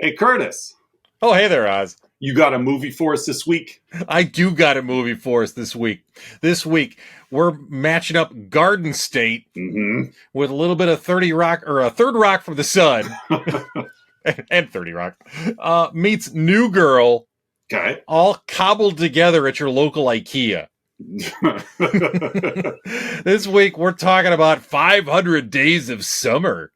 Hey, Curtis, Oh, hey there, Oz. you got a movie for us this week? I do got a movie for us this week. This week, we're matching up Garden State Mm-hmm. with a little bit of 30 Rock, or a Third Rock from the Sun, and 30 Rock, meets New Girl, Okay. all cobbled together at your local IKEA. This week, we're talking about 500 Days of Summer.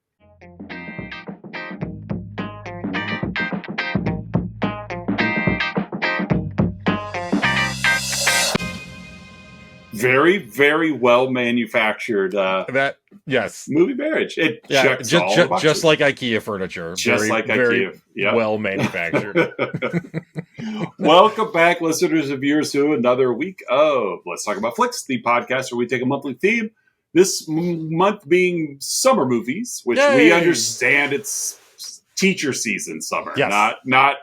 Very, very well manufactured Yes. movie marriage. It checks all the boxes. Just like IKEA furniture. Just like IKEA. Yep. Well manufactured. Welcome back, listeners and viewers, to another week of Let's Talk About Flicks, the podcast where we take a monthly theme. This month being summer movies, which we understand it's teacher season summer, not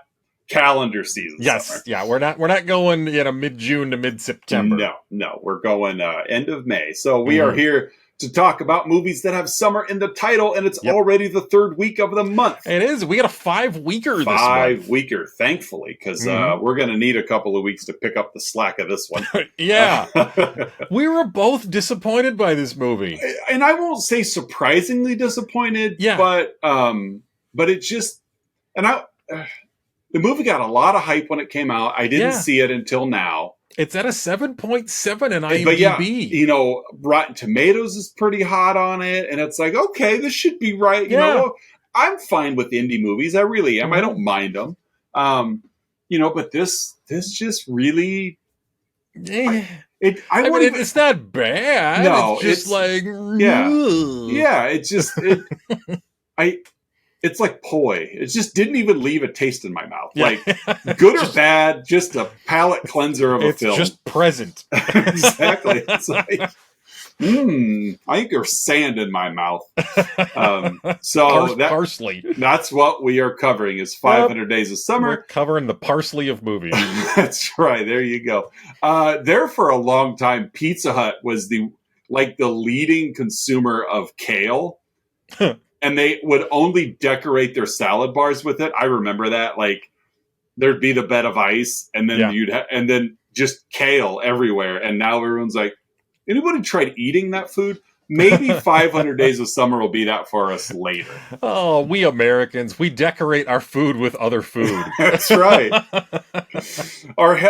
calendar season. Yes, summer. Yeah, we're not going mid-June to mid-September. No, we're going end of May. So we are here to talk about movies that have summer in the title, and it's already the third week of the month. It is. We got a 5-weeker this month. 5-weeker, thankfully, because we're going to need a couple of weeks to pick up the slack of this one. Yeah. We were both disappointed by this movie. And I won't say surprisingly disappointed, but it just... the movie got a lot of hype when it came out. I didn't see it until now. It's at a 7.7 in IMDb. But Rotten Tomatoes is pretty hot on it. And it's like, okay, this should be right. You know, I'm fine with indie movies. I really am. I don't mind them. But this just really... it's not bad. No, it's just like... It's just... It's like poi. It just didn't even leave a taste in my mouth. Like, good or bad, just a palate cleanser of a film. It's just present. Exactly. It's like, I think there's sand in my mouth. Parsley. That's what we are covering is 500 Days of Summer. We're covering the parsley of movies. That's right. There you go. There for a long time, Pizza Hut was the leading consumer of kale. And they would only decorate their salad bars with it. I remember that. Like, there'd be the bed of ice, and then and then just kale everywhere. And now everyone's like, anybody tried eating that food? Maybe 500 Days of Summer will be that for us later. Oh, we Americans, we decorate our food with other food. That's right.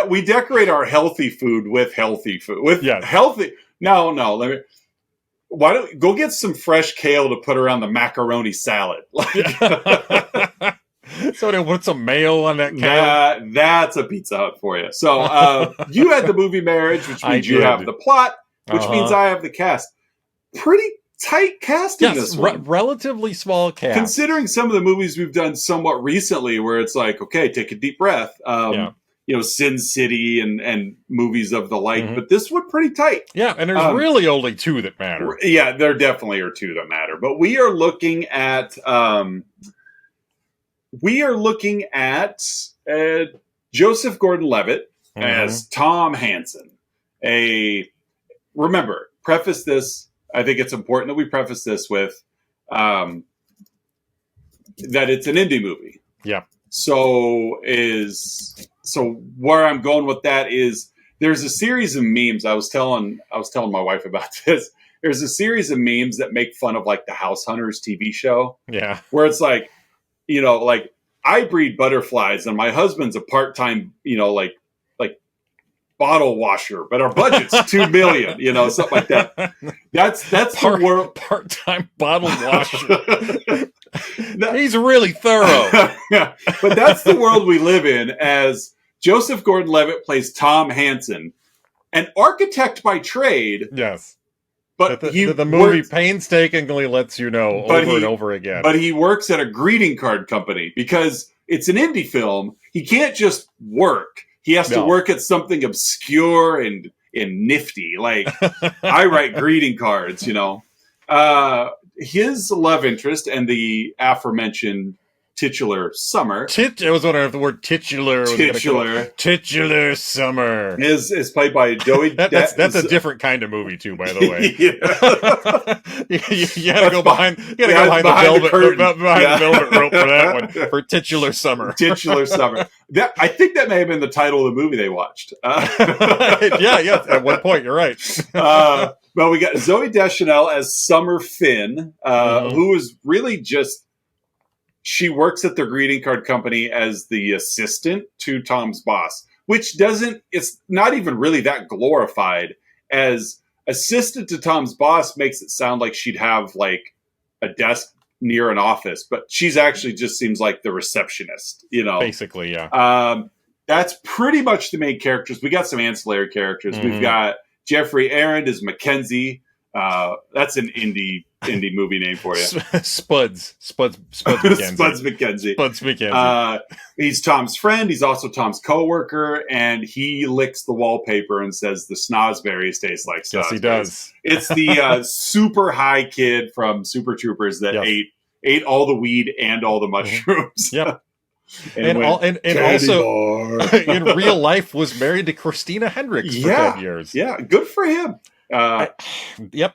We decorate our healthy food with healthy food. Healthy. No. Why don't go get some fresh kale to put around the macaroni salad? So they put some mayo on that kale. That's a Pizza Hut for you. So you had the movie Marriage, which means you have the plot, which means I have the cast. Pretty tight cast in this one. Relatively small cast. Considering some of the movies we've done somewhat recently, where it's like, okay, take a deep breath. Sin City and movies of the like, but this one pretty tight. Yeah, and there's really only two that matter. Yeah, there definitely are two that matter. But we are looking at Joseph Gordon-Levitt as Tom Hansen. Remember, preface this. I think it's important that we preface this with that it's an indie movie. Yeah. So where I'm going with that is there's a series of memes. I was telling my wife about this. There's a series of memes that make fun of like the House Hunters TV show. Yeah. Where it's like, like I breed butterflies and my husband's a part-time, like bottle washer, but our budget's $2 million, something like that. That's the world. Part-time bottle washer. He's really thorough. Yeah, but that's the world we live in as Joseph Gordon-Levitt plays Tom Hansen, an architect by trade. Yes. But the movie painstakingly lets you know over and over again. But he works at a greeting card company because it's an indie film. He can't just work. He has to work at something obscure and nifty. Like, I write greeting cards, His love interest and the aforementioned titular Summer. I was wondering if the word titular titular Summer is played by Joey. That's a different kind of movie too, by the way. you gotta go behind the velvet rope for that one, for titular Summer. Titular Summer. I think that may have been the title of the movie they watched. Yeah, at one point you're right. Well, we got Zooey Deschanel as Summer Finn, who is really just, she works at the greeting card company as the assistant to Tom's boss, which it's not even really that glorified. As assistant to Tom's boss makes it sound like she'd have like a desk near an office, but she's actually just seems like the receptionist, Basically, yeah. That's pretty much the main characters. We got some ancillary characters. We've got Jeffrey Arend as Mackenzie. That's an indie movie name for you. Spuds McKenzie. Spuds McKenzie. He's Tom's friend. He's also Tom's coworker, and he licks the wallpaper and says the snozberries taste like snozberries. Yes, he does. It's the super high kid from Super Troopers that ate all the weed and all the mushrooms. Yep. And also in real life was married to Christina Hendricks for 10 years. Yeah, good for him. Yep.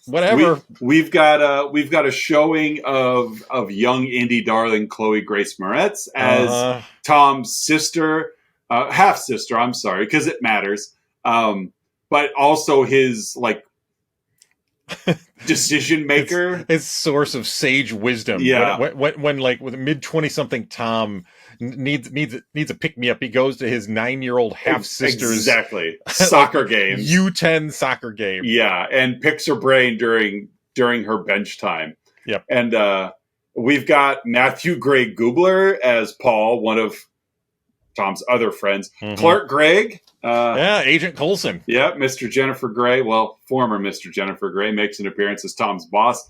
Whatever. We've got a showing of young indie darling Chloe Grace Moretz as Tom's sister, half sister. I'm sorry, because it matters. But also his like decision maker, his source of sage wisdom. Yeah. When like with a mid 20-something Tom needs a pick me up, he goes to his 9-year-old half sister's soccer games, U10 soccer game. Yeah, and picks her brain during her bench time. Yep. And we've got Matthew Gray Gubler as Paul, one of Tom's other friends. Clark Gregg. Agent Coulson. Yeah, Mr. Jennifer Grey. Well, former Mr. Jennifer Grey makes an appearance as Tom's boss,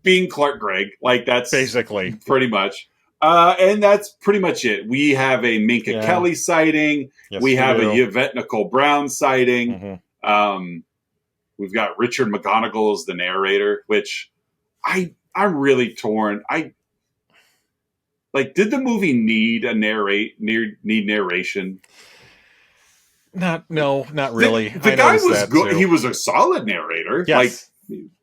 being Clark Gregg. Like, that's basically pretty much. And that's pretty much it. We have a Minka Kelly sighting. Yes, we have a Yvette Nicole Brown sighting. We've got Richard McGonigal as the narrator, which I'm really torn. Did the movie need narration? Not really. The guy was good. Too. He was a solid narrator. Yes.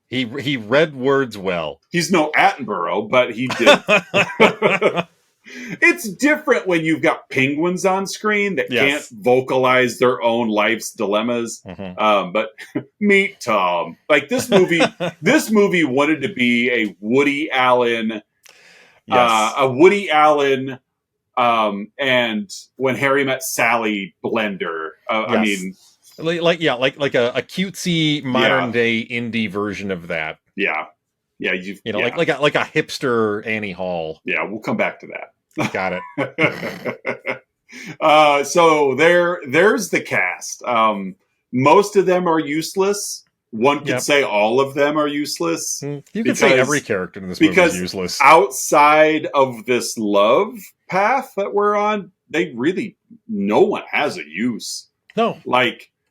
He read words well. He's no Attenborough, but he did. It's different when you've got penguins on screen that can't vocalize their own life's dilemmas. But meet Tom. Like this movie wanted to be a Woody Allen, and When Harry Met Sally blender. I mean, like a cutesy modern day indie version of that. Yeah. Like a hipster Annie Hall. Yeah, we'll come back to that. Got it. So there's the cast. Most of them are useless. One could say all of them are useless. You could say every character in this movie is useless. Outside of this love path that we're on, no one has a use. No,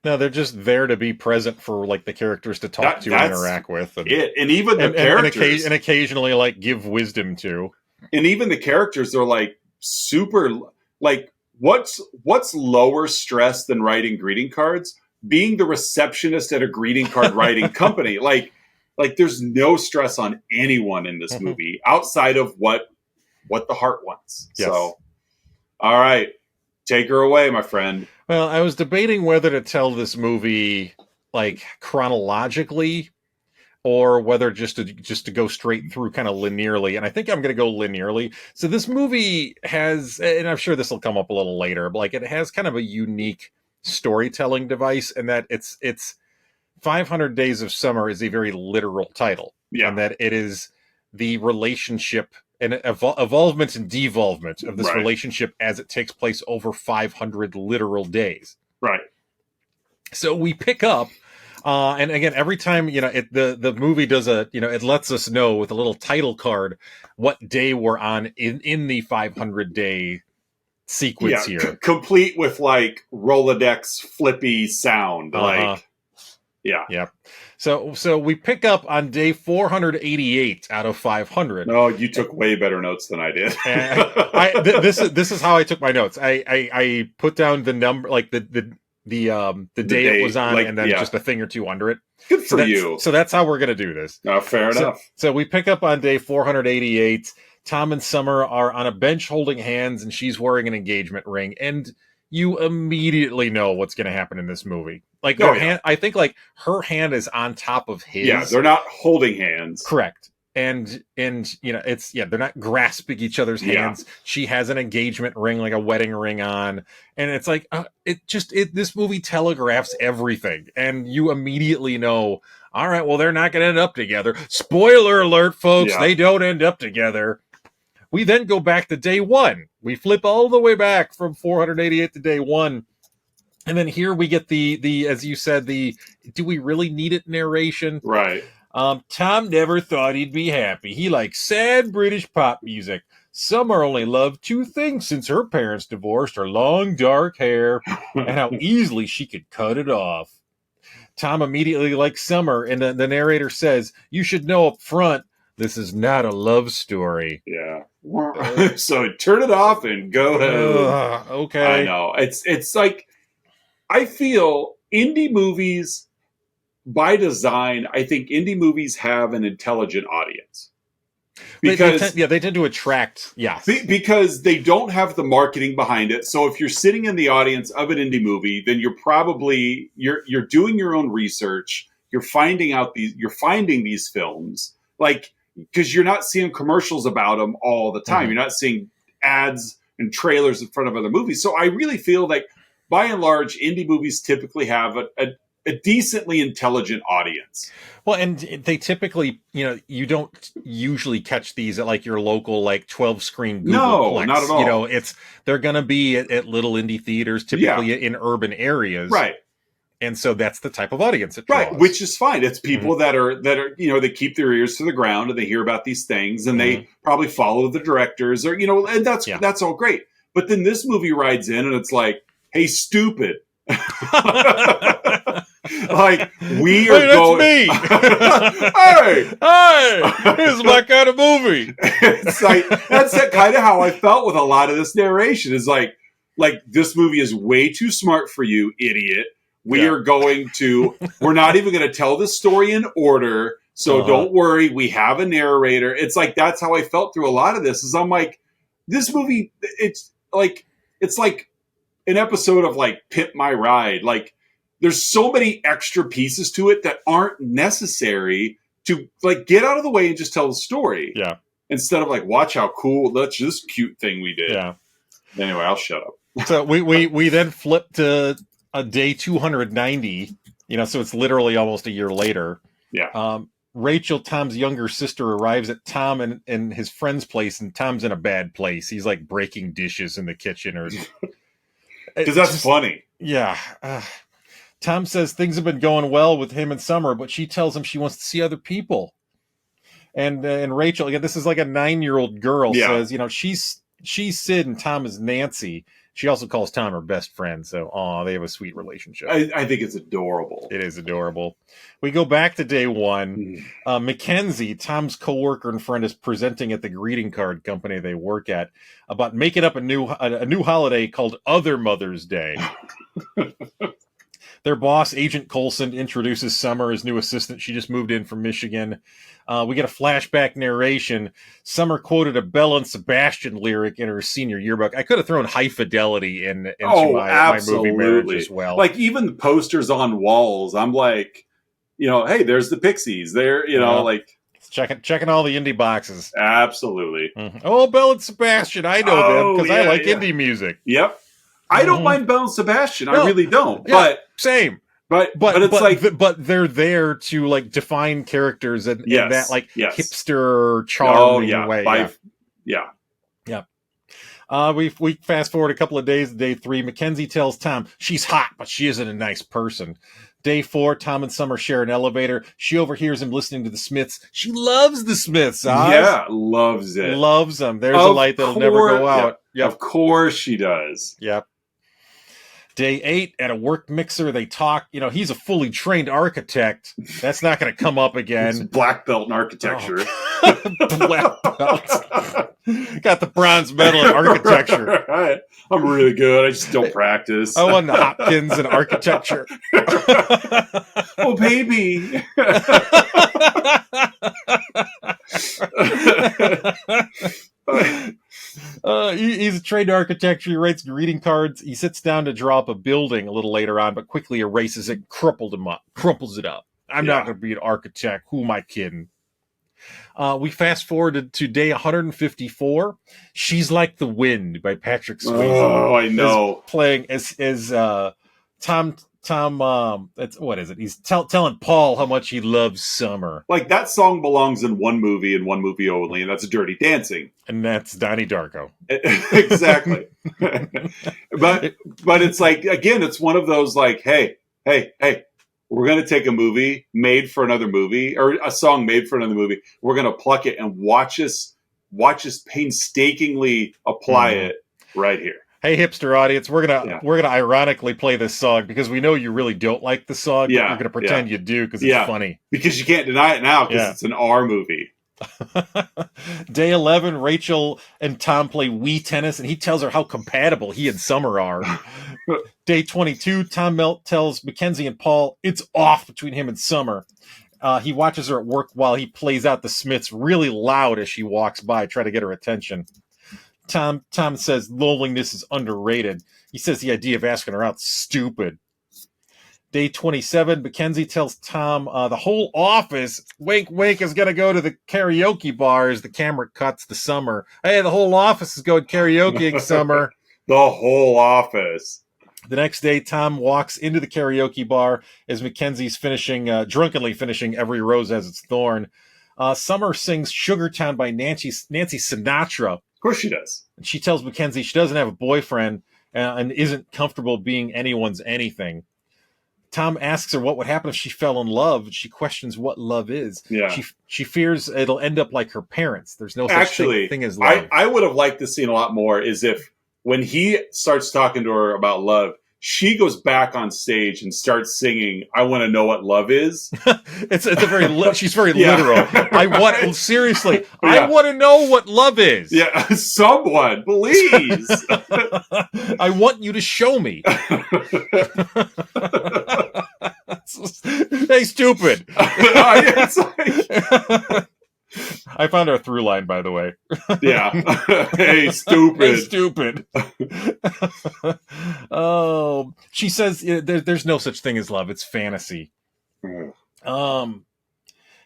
they're just there to be present for like the characters to talk to and interact with, and even the characters, and occasionally like give wisdom to. And even the characters are like super like what's lower stress than writing greeting cards? Being the receptionist at a greeting card writing company. Like there's no stress on anyone in this movie outside of what the heart wants. Yes. So, all right, take her away, my friend. Well, I was debating whether to tell this movie like chronologically or whether just to go straight through kind of linearly. And I think I'm going to go linearly. So this movie has, and I'm sure this will come up a little later, but like it has kind of a unique storytelling device, and that it's 500 Days of Summer is a very literal title. Yeah. And that it is the relationship and evolvement and devolvement of this relationship as it takes place over 500 literal days. Right. So we pick up, and again, every time, the movie does it lets us know with a little title card what day we're on in the 500 day sequence here. Complete with like Rolodex flippy sound. Like, Yeah. Yep. So we pick up on day 488 out of 500. No, you took way better notes than I did. This is how I took my notes. I put down the number, like the day it was on, like, and then just a thing or two under it. Good for you. So that's how we're gonna do this. Fair enough. So we pick up on day 488. Tom and Summer are on a bench holding hands, and she's wearing an engagement ring, and you immediately know what's going to happen in this movie. Like hand, I think like her hand is on top of his. Yeah, they're not holding hands. Correct. And you know, they're not grasping each other's hands. Yeah. She has an engagement ring, like a wedding ring on, and it's like this movie telegraphs everything, and you immediately know, all right, well, they're not going to end up together. Spoiler alert, folks, they don't end up together. We then go back to day one. We flip all the way back from 488 to day one. And then here we get the as you said, do we really need it narration? Right. Tom never thought he'd be happy. He likes sad British pop music. Summer only loved two things since her parents divorced: her long dark hair and how easily she could cut it off. Tom immediately likes Summer, and the narrator says, "You should know up front, this is not a love story." Yeah. So turn it off and go home. Okay. I know. It's like, I feel indie movies, by design, I think indie movies have an intelligent audience. Because they tend to attract, yes. Because they don't have the marketing behind it. So if you're sitting in the audience of an indie movie, then you're probably you're doing your own research. You're finding these films, like, because you're not seeing commercials about them all the time. Mm-hmm. You're not seeing ads and trailers in front of other movies. So I really feel like, by and large, indie movies typically have a decently intelligent audience. Well, and they typically, you don't usually catch these at like your local, like 12-screen Googleplex. No, not at all. They're going to be at little indie theaters, typically in urban areas. Right. And so that's the type of audience it draws. Right, which is fine. It's people that are they keep their ears to the ground and they hear about these things and they probably follow the directors, or and that's all great. But then this movie rides in and it's like, hey, stupid. Like, we are going. Me. hey, this is my kind of movie. It's like, that's kind of how I felt with a lot of this narration. Is like this movie is way too smart for you, idiot. We're not even going to tell the story in order. So don't worry. We have a narrator. It's like, that's how I felt through a lot of this. Is I'm like, this movie, it's like an episode of like Pimp My Ride. Like, there's so many extra pieces to it that aren't necessary to like get out of the way and just tell the story. Yeah. Instead of like, watch how cool, that's this cute thing we did. Yeah. Anyway, I'll shut up. So we then flip to a day 290, so it's literally almost a year later. Yeah. Rachel, Tom's younger sister, arrives at Tom and his friend's place, and Tom's in a bad place. He's like breaking dishes in the kitchen, or because that's funny. Yeah. Tom says things have been going well with him and Summer, but she tells him she wants to see other people. And Rachel, again, this is like a 9-year-old girl, says, she's Sid and Tom is Nancy. She also calls Tom her best friend. So, they have a sweet relationship. I think it's adorable. It is adorable. We go back to day one. Mackenzie, Tom's coworker and friend, is presenting at the greeting card company they work at about making up a new holiday called Other Mother's Day. Their boss, Agent Coulson, introduces Summer as new assistant. She just moved in from Michigan. We get a flashback narration. Summer quoted a Belle and Sebastian lyric in her senior yearbook. I could have thrown High Fidelity into my movie marriage as well. Like, even the posters on walls, I'm like, hey, there's the Pixies. There, like... Checking all the indie boxes. Absolutely. Mm-hmm. Oh, Belle and Sebastian. I know them because I like indie music. Yep. I don't mind Belle and Sebastian. I really don't. Yeah, but same. But it's but they're there to like define characters in that like hipster charming way. We fast forward a couple of days to day 3. Mackenzie tells Tom she's hot, but she isn't a nice person. Day 4, Tom and Summer share an elevator. She overhears him listening to the Smiths. She loves the Smiths. Yeah, loves it. Loves them. There's a light that'll never go out. Yep. Of course she does. Yep. Day 8, at a work mixer, they talk. He's a fully trained architect. That's not going to come up It's again. black belt in architecture. Black belt. Got the bronze medal in architecture. Right. I'm really good. I just don't practice. I won the Hopkins in architecture. Oh, baby. He's a trained architect. He writes greeting cards. He sits down to draw up a building a little later on, but quickly erases it, crumples it up. I'm not going to be an architect. Who am I kidding? We fast forward to day 154. She's Like the Wind by Patrick Swayze. Oh, I know. Playing as Tom. What is it? He's telling Paul how much he loves summer. Like, that song belongs in one movie and one movie only, and that's Dirty Dancing. And that's Donnie Darko. Exactly. but it's like, again, it's one of those like, hey, we're going to take a movie made for another movie, or a song made for another movie. We're going to pluck it and watch us painstakingly apply it right here. Hey, hipster audience, we're gonna ironically play this song because we know you really don't like the song. But you're gonna pretend you do because it's funny. Because you can't deny it now because it's an R movie. Day 11, Rachel and Tom play Wii tennis, and he tells her how compatible he and Summer are. Day 22, Tom tells Mackenzie and Paul it's off between him and Summer. He watches her at work while he plays out the Smiths really loud as she walks by, try to get her attention. Tom says loneliness is underrated. He says the idea of asking her out is stupid. Day 27, Mackenzie tells Tom the whole office, wink, wink, is going to go to the karaoke bar as the camera cuts to Summer. Hey, the whole office is going karaoke Summer. The whole office. The next day, Tom walks into the karaoke bar as Mackenzie's drunkenly finishing Every Rose Has Its Thorn. Summer sings Sugar Town by Nancy Sinatra. Of course she does. And she tells Mackenzie she doesn't have a boyfriend and isn't comfortable being anyone's anything. Tom asks her what would happen if she fell in love. She questions what love is. Yeah. She fears it'll end up like her parents. There's no such thing as love. I would have liked this scene a lot more is if when he starts talking to her about love, she goes back on stage and starts singing, I want to know what love is. She's very literal. I want to know what love is. Yeah, someone, please. I want you to show me. Hey, stupid. I found our through line, by the way. Yeah. Hey, stupid. Hey, stupid. Oh, she says there's no such thing as love. It's fantasy. And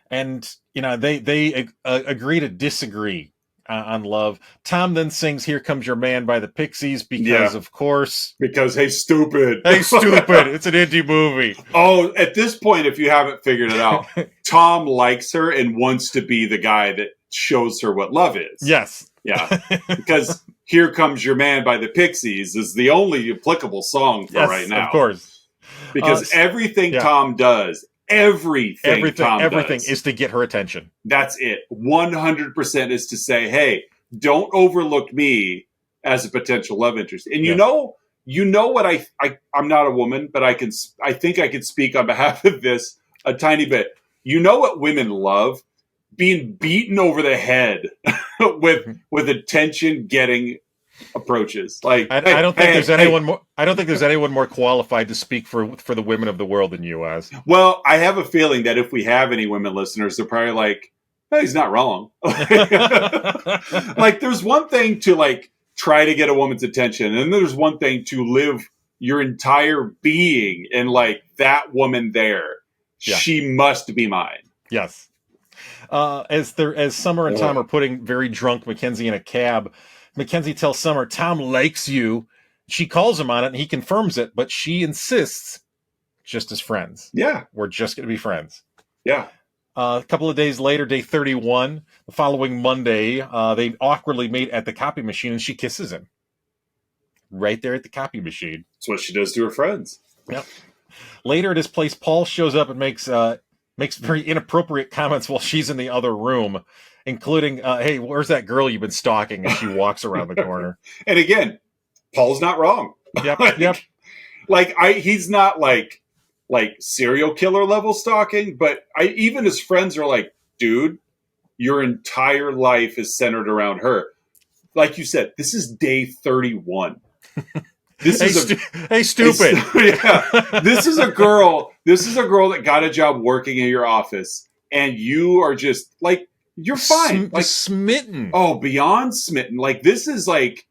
they agree to disagree on love. Tom then sings "Here Comes Your Man" by the Pixies because, of course, hey, stupid. Hey, stupid. It's an indie movie. Oh, at this point, if you haven't figured it out, Tom likes her and wants to be the guy that shows her what love is. Yes. Yeah. Because "Here Comes Your Man" by the Pixies is the only applicable song for right now. Of course. Because everything Tom does, everything is to get her attention. That's it. 100% is to say, hey, don't overlook me as a potential love interest. And you know what I'm not a woman, but I think I can speak on behalf of this a tiny bit. You know what women love? Being beaten over the head with attention getting approaches. Like I don't think there's anyone more qualified to speak for the women of the world than you as. Well, I have a feeling that if we have any women listeners, they're probably like, oh, he's not wrong. Like, there's one thing to like try to get a woman's attention, and there's one thing to live your entire being in like that woman there. Yeah. She must be mine. Yes. As Summer and Tom are putting very drunk Mackenzie in a cab, Mackenzie tells Summer, Tom likes you. She calls him on it, and he confirms it, but she insists just as friends. Yeah. We're just going to be friends. Yeah. A couple of days later, day 31, the following Monday, they awkwardly meet at the copy machine, and she kisses him. Right there at the copy machine. That's what she does to her friends. Yep. Later at his place, Paul shows up and makes very inappropriate comments while she's in the other room, including, hey, where's that girl you've been stalking as she walks around the corner? And again, Paul's not wrong. Yep. He's not like serial killer level stalking, but even his friends are like, dude, your entire life is centered around her. Like you said, this is day 31. This hey, stupid. Yeah. This is a girl that got a job working in your office, and you are just like, you're fine. Smitten. Oh, beyond smitten. Like, this is like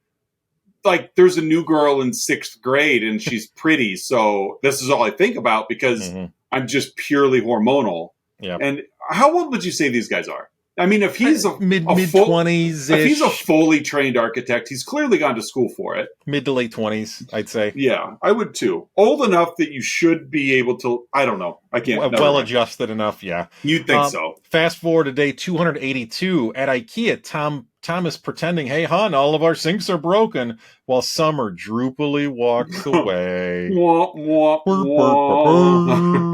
there's a new girl in 6th grade and she's pretty. So this is all I think about because I'm just purely hormonal. Yeah. And how old would you say these guys are? I mean, if he's mid-20s, if he's a fully trained architect, he's clearly gone to school for it. Mid to late 20s, I'd say. Yeah, I would too. Old enough that you should be able to. I don't know. I can't. Well adjusted enough. Yeah, you'd think so. Fast forward to day 282 at IKEA. Tom is pretending, "Hey, hon, all of our sinks are broken," while Summer droopily walks away. Wah, wah, wah.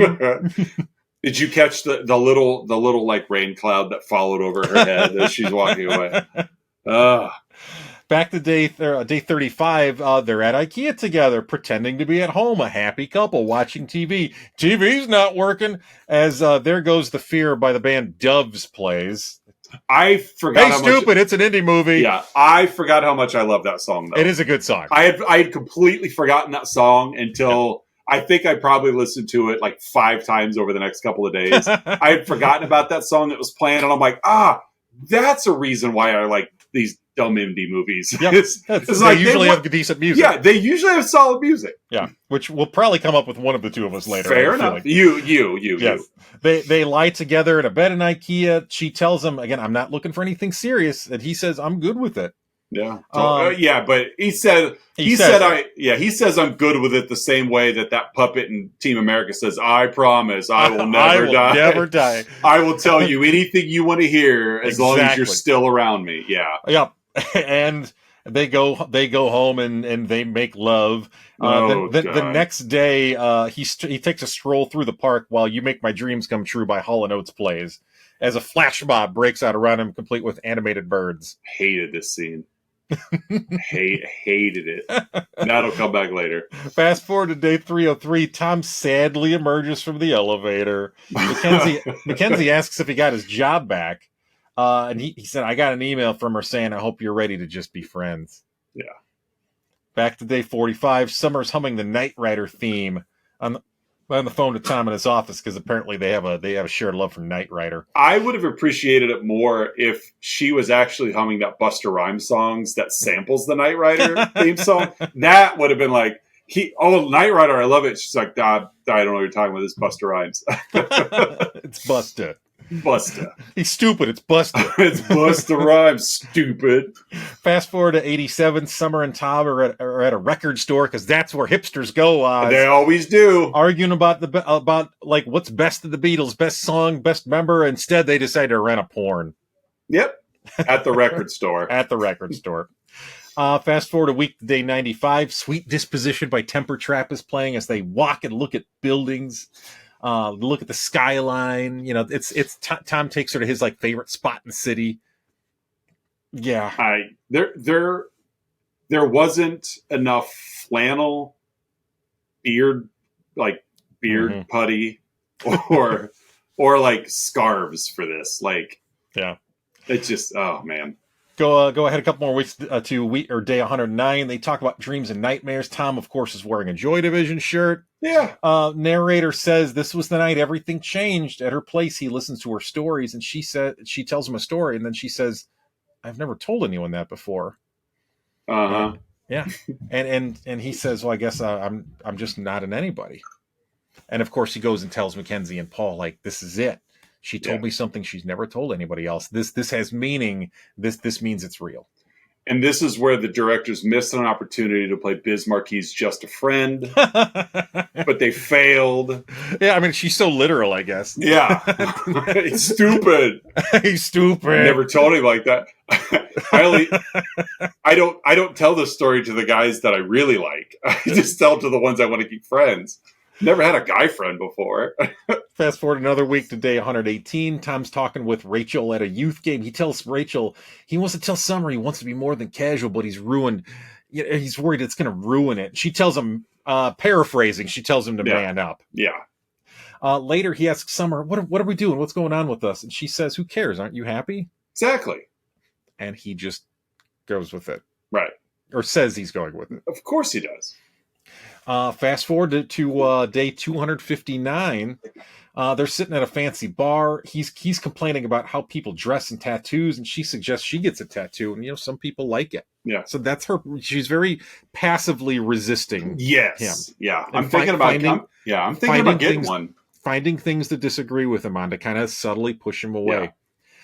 Did you catch the little like rain cloud that followed over her head as she's walking away? Back to day 35, they're at IKEA together, pretending to be at home, a happy couple watching TV. TV's not working, as There Goes the Fear by the band Doves plays. I forgot. Hey, stupid! It's an indie movie. Yeah, I forgot how much I love that song, though. It is a good song. I had completely forgotten that song until... I think I probably listened to it like 5 times over the next couple of days. I had forgotten about that song that was playing, and I'm like, that's a reason why I like these dumb indie movies. Yep. It's they usually have decent music. Yeah, they usually have solid music. Yeah, which we'll probably come up with one of the two of us later. Fair enough. Like. You. Yes. They lie together in a bed in IKEA. She tells him, again, I'm not looking for anything serious. And he says, I'm good with it. Yeah. But he says I'm good with it the same way that puppet in Team America says, I promise I will never die. Never die. I will tell you anything you want to hear as long as you're still around me. Yeah. Yep. And they go home and they make love. The next day, he takes a stroll through the park while You Make My Dreams Come True by Hall & Oates plays, as a flash mob breaks out around him, complete with animated birds. Hated this scene. Hated it. That'll come back later. Fast forward to day 303. Tom sadly emerges from the elevator. Mackenzie asks if he got his job back. And he said, I got an email from her saying, I hope you're ready to just be friends. Yeah. Back to day 45. Summer's humming the Knight Rider theme on the phone to Tom in his office, because apparently they have a shared love for Knight Rider. I would have appreciated it more if she was actually humming that Busta Rhymes songs that samples the Knight Rider theme song. That would have been like, Knight Rider, I love it. She's like, I don't know what you're talking about. This Busta Rhymes. It's Busta. Busta. He's stupid. It's Busta. It's Busta Rhymes, stupid. Fast forward to 87. Summer and Tom are at a record store, because that's where hipsters go. They always do. Arguing about like what's best of the Beatles, best song, best member. Instead, they decide to rent a porn. Yep. At the record store. At the record store. Fast forward a week to day 95. Sweet Disposition by Temper Trap is playing as they walk and look at buildings. Look at the skyline. You know, it's Tom takes her to his like favorite spot in the city. Yeah, there wasn't enough flannel, beard putty, or like scarves for this. Like, yeah, it's just, oh man. Go ahead a couple more weeks to day 109. They talk about dreams and nightmares. Tom, of course, is wearing a Joy Division shirt. Yeah. Narrator says this was the night everything changed. At her place, he listens to her stories, and she tells him a story, and then she says, I've never told anyone that before. Uh-huh. Yeah. and he says, well, I guess I'm just not an anybody. And of course he goes and tells Mackenzie and Paul, like, this is it. She told me something she's never told anybody else. This has meaning. This means it's real. And this is where the directors missed an opportunity to play Biz Marquis' Just a Friend, but they failed. Yeah, I mean, she's so literal, I guess. Yeah. He's stupid. He's stupid. I never told him like that. I don't tell this story to the guys that I really like. I just tell it to the ones I want to keep friends. Never had a guy friend before. Fast forward another week to day 118. Tom's talking with Rachel at a youth game. He tells Rachel he wants to tell Summer he wants to be more than casual, but he's ruined he's worried it's going to ruin it. She tells him, paraphrasing, she tells him to man up. Yeah. Later, he asks Summer, what are we doing? What's going on with us? And she says, who cares? Aren't you happy? Exactly. And he just goes with it. Right. Or says he's going with it. Of course he does. Fast forward to day 259. They're sitting at a fancy bar. He's complaining about how people dress in tattoos, and she suggests she gets a tattoo, and some people like it. Yeah. So that's her. She's very passively resisting him. Yeah. And I'm thinking about getting one. Finding things to disagree with him on to kind of subtly push him away. Yeah.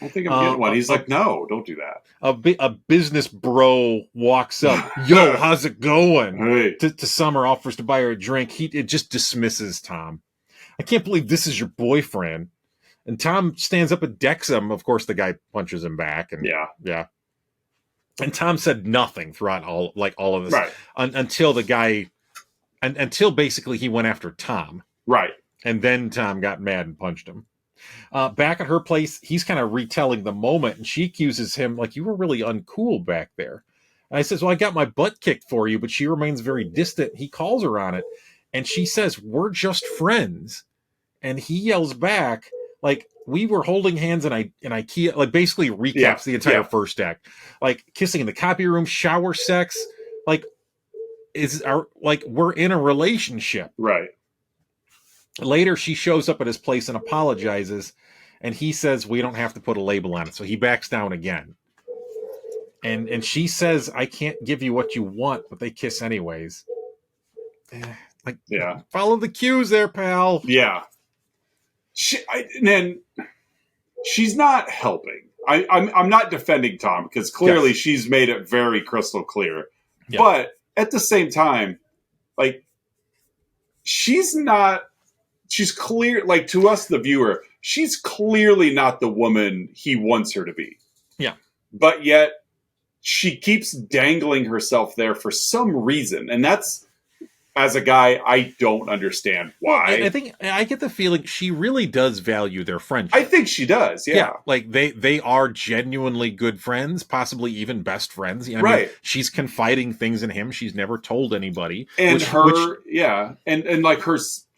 I think I'm getting one. He's like, no, don't do that. A business bro walks up. Yo, how's it going? Hey. To Summer, offers to buy her a drink. It just dismisses Tom. I can't believe this is your boyfriend. And Tom stands up and decks him. Of course, the guy punches him back. And yeah. And Tom said nothing throughout all of this, right? Until the guy, until basically he went after Tom, right? And then Tom got mad and punched him. Back at her place, he's kind of retelling the moment, and she accuses him, like, you were really uncool back there. And I says, well, I got my butt kicked for you, but she remains very distant. He calls her on it, and she says, we're just friends. And he yells back, like, we were holding hands in IKEA, like, basically recaps the entire first act. Like, kissing in the copy room, shower sex, like, we're in a relationship. Right. Later, she shows up at his place and apologizes, and he says, we don't have to put a label on it. So he backs down again. And she says, I can't give you what you want, but they kiss anyways. Follow the cues there, pal. Yeah. Then she's not helping. I'm not defending Tom, because clearly she's made it very crystal clear. Yes. But at the same time, like, she's clear, like, to us, the viewer, she's clearly not the woman he wants her to be. Yeah. But yet she keeps dangling herself there for some reason. And that's, as a guy, I don't understand why. Well, I think I get the feeling she really does value their friendship. I think she does, yeah. Like, they are genuinely good friends, possibly even best friends. I mean, she's confiding things in him she's never told anybody. And and like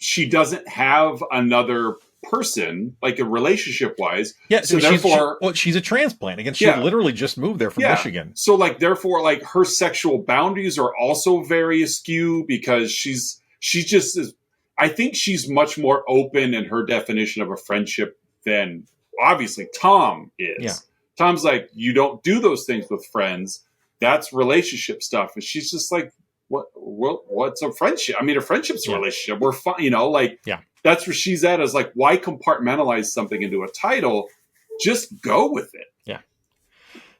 she doesn't have another person, like, a relationship-wise. Yeah, so therefore... she's a transplant. Again, she literally just moved there from Michigan. So, like, therefore, like, her sexual boundaries are also very askew, because she just is... I think she's much more open in her definition of a friendship than, obviously, Tom is. Yeah. Tom's like, you don't do those things with friends. That's relationship stuff. And she's just like, what's a friendship? I mean, a friendship's a relationship. We're fine, That's where she's at, is like, why compartmentalize something into a title? Just go with it. Yeah.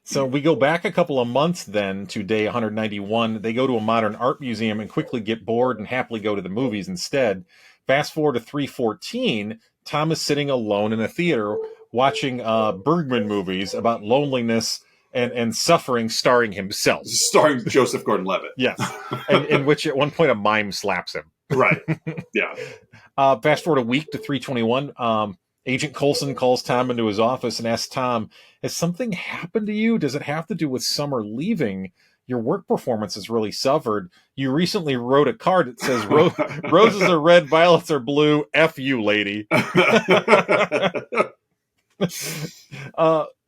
So we go back a couple of months then to day 191. They go to a modern art museum and quickly get bored and happily go to the movies instead. Fast forward to 314. Tom is sitting alone in a theater watching Bergman movies about loneliness and suffering, starring himself. Starring Joseph Gordon-Levitt. Yes. In which at one point a mime slaps him. Right. Yeah. Fast forward a week to 321. Agent Coulson calls Tom into his office and asks Tom, has something happened to you? Does it have to do with Summer leaving? Your work performance has really suffered. You recently wrote a card that says, roses are red, violets are blue. F you, lady.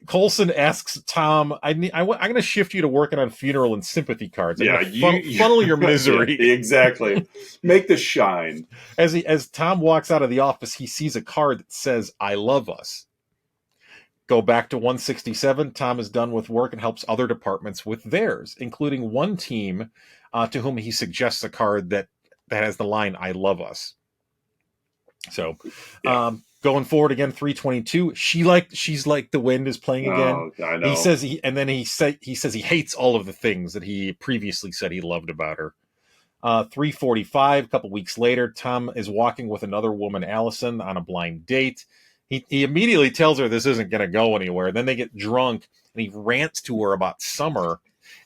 Coulson asks Tom, I'm going to shift you to working on funeral and sympathy cards. Funnel your misery. Yeah, exactly. Make the shine. As Tom walks out of the office, he sees a card that says, I love us. Go back to 167. Tom is done with work and helps other departments with theirs, including one team to whom he suggests a card that has the line, I love us. So, going forward again, 322. She's like the wind is playing again. Oh, I know. He says he says he hates all of the things that he previously said he loved about her. 345. A couple weeks later, Tom is walking with another woman, Allison, on a blind date. He immediately tells her this isn't going to go anywhere. Then they get drunk, and he rants to her about Summer,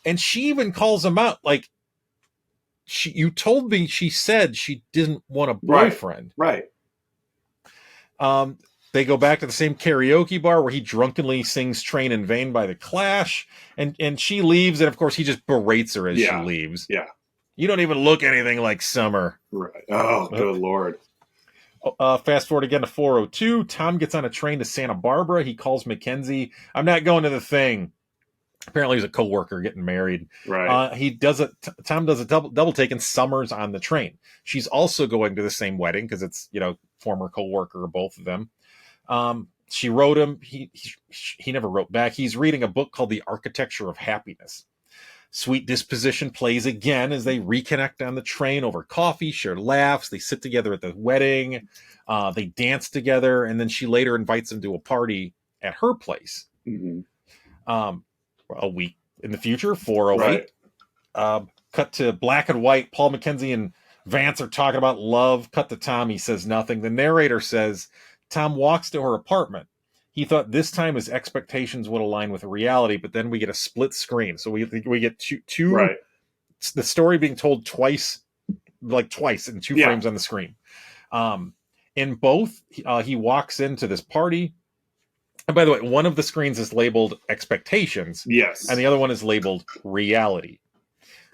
and she even calls him out. Like, you told me she said she didn't want a boyfriend. Right. They go back to the same karaoke bar where he drunkenly sings Train in Vain by The Clash. And she leaves, and of course he just berates her as she leaves. Yeah. You don't even look anything like Summer. Right. Oh, good Lord. Fast forward again to 402. Tom gets on a train to Santa Barbara. He calls Mackenzie. I'm not going to the thing. Apparently he's a co-worker getting married. Right. Tom does a double take, and Summer's on the train. She's also going to the same wedding because it's, former co-worker, both of them. She wrote him. He never wrote back. He's reading a book called The Architecture of Happiness. Sweet disposition plays again as they reconnect on the train over coffee, share laughs. They sit together at the wedding. They dance together. And then she later invites him to a party at her place. Mm-hmm. A week in the future, 408. Right. Cut to black and white. Paul Mackenzie and Vance are talking about love. Cut to Tom. He says nothing. The narrator says Tom walks to her apartment. He thought this time his expectations would align with reality, but then we get a split screen. So we get two right. The story being told twice in two frames on the screen. In both, he walks into this party. And by the way, one of the screens is labeled expectations. Yes. And the other one is labeled reality.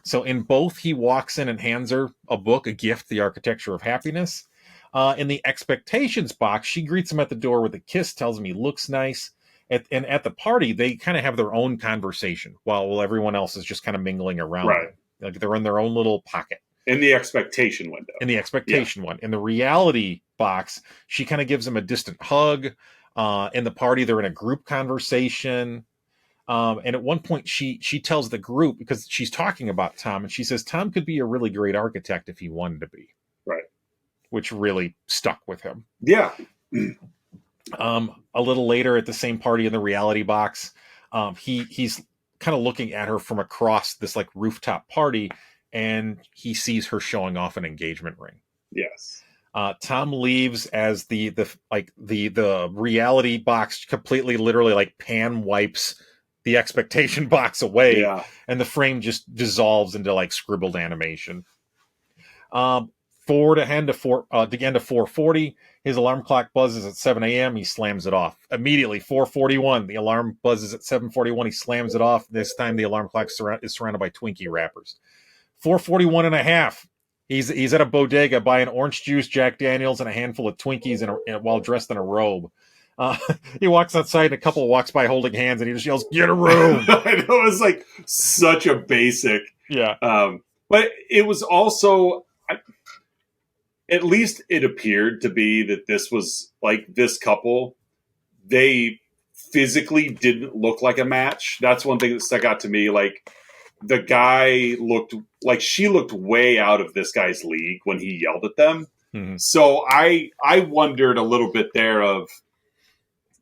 So in both, he walks in and hands her a book, a gift, The Architecture of Happiness. In the expectations box, she greets him at the door with a kiss, tells him he looks nice. And at the party, they kind of have their own conversation while everyone else is just kind of mingling around. Right. Like they're in their own little pocket. In the expectation window. In the expectation one. In the reality box, she kind of gives him a distant hug. In the party, they're in a group conversation. And at one point, she tells the group, because she's talking about Tom, and she says, Tom could be a really great architect if he wanted to be. Right. Which really stuck with him. Yeah. A little later at the same party in the reality box, he's kind of looking at her from across this like rooftop party, and he sees her showing off an engagement ring. Yes. Tom leaves as the reality box completely, literally like pan wipes the expectation box away. Yeah. And the frame just dissolves into like scribbled animation. Forward ahead to 440. His alarm clock buzzes at 7 a.m. He slams it off. Immediately, 441. The alarm buzzes at 7:41. He slams it off. This time, the alarm clock is surrounded by Twinkie wrappers. 441 and a half. He's at a bodega buying orange juice, Jack Daniels, and a handful of Twinkies while dressed in a robe. He walks outside, and a couple walks by holding hands, and he just yells, "Get a room!" I know, it was like such a basic. Yeah. But it was also, at least it appeared to be that this was like this couple. They physically didn't look like a match. That's one thing that stuck out to me. Like, the guy looked like she looked way out of this guy's league when he yelled at them. Mm-hmm. So I wondered a little bit there of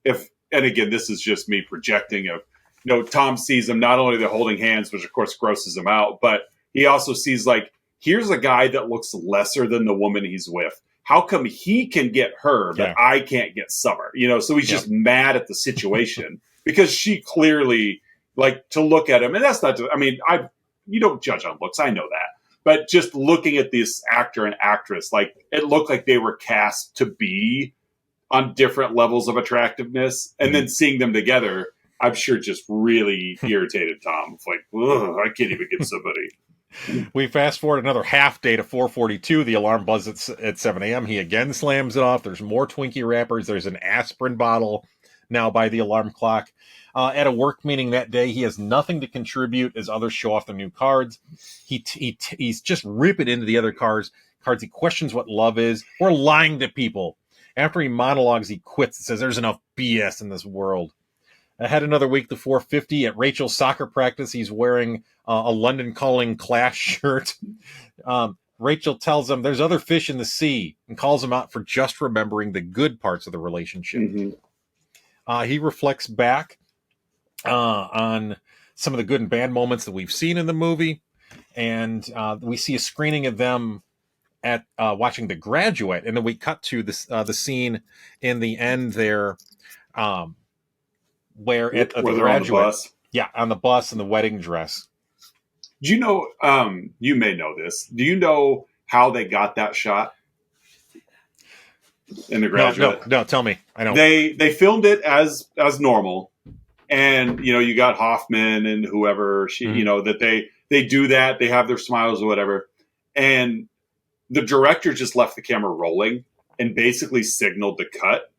if, and again, this is just me projecting of, Tom sees them, not only they're holding hands, which of course grosses him out, but he also sees like, here's a guy that looks lesser than the woman he's with. How come he can get her, but I can't get Summer? So he's just mad at the situation because she clearly, like, to look at him, and that's not, you don't judge on looks, I know that. But just looking at this actor and actress, like, it looked like they were cast to be on different levels of attractiveness. And then seeing them together, I'm sure just really irritated Tom. It's like, I can't even get somebody. We fast forward another half day to 4:42. The alarm buzzes at 7 a.m. He again slams it off. There's more Twinkie wrappers. There's an aspirin bottle now by the alarm clock. At a work meeting that day, he has nothing to contribute as others show off the new cards. He's just ripping into the other cards. He questions what love is. We're lying to people. After he monologues, he quits and says, there's enough BS in this world. I had another week to 4:50 at Rachel's soccer practice. He's wearing a London Calling Clash shirt. Rachel tells him there's other fish in the sea and calls him out for just remembering the good parts of the relationship. Mm-hmm. He reflects back on some of the good and bad moments that we've seen in the movie. And we see a screening of them at watching The Graduate. And then we cut to this, the scene in the end there where at the Graduate. On the bus. Yeah, on the bus in the wedding dress. Do you know, you may know this, do you know how they got that shot? in The Graduate. No, tell me. I know. They filmed it as normal. And, you got Hoffman and whoever, that they do that. They have their smiles or whatever. And the director just left the camera rolling and basically signaled the cut.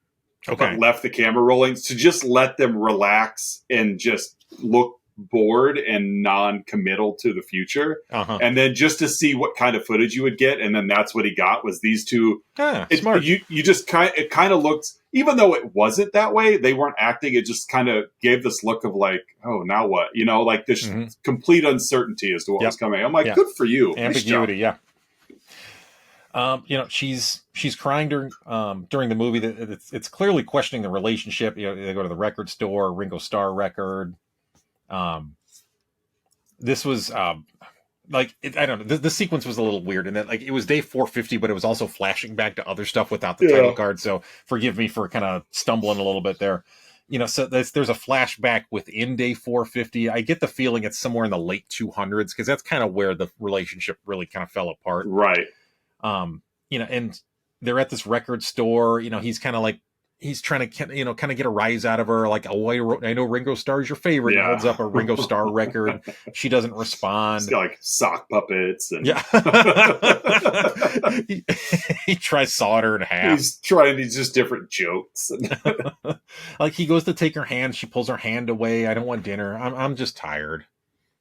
Okay. But left the camera rolling to just let them relax and just look bored and non-committal to the future. And then just to see what kind of footage you would get. And then that's what he got was these two. Smart. It kind of looked, even though it wasn't that way, they weren't acting. It just kind of gave this look of like, oh, now what? Like this complete uncertainty as to what was coming. I'm like, good for you. Ambiguity. Nice, she's crying during the movie. That it's clearly questioning the relationship. They go to the record store, Ringo Starr record. This was I don't know. The sequence was a little weird, and that it was day 450, but it was also flashing back to other stuff without the title card. So forgive me for kind of stumbling a little bit there. So there's a flashback within day 450. I get the feeling it's somewhere in the late 200s because that's kind of where the relationship really kind of fell apart. Right. And they're at this record store. He's kind of he's trying to, kind of get a rise out of her. Like, oh, I know Ringo Starr is your favorite. He holds up a Ringo Starr record. She doesn't respond. He's got sock puppets. And... he tries sawing her in half. He's trying these just different jokes. He goes to take her hand. She pulls her hand away. I don't want dinner. I'm just tired.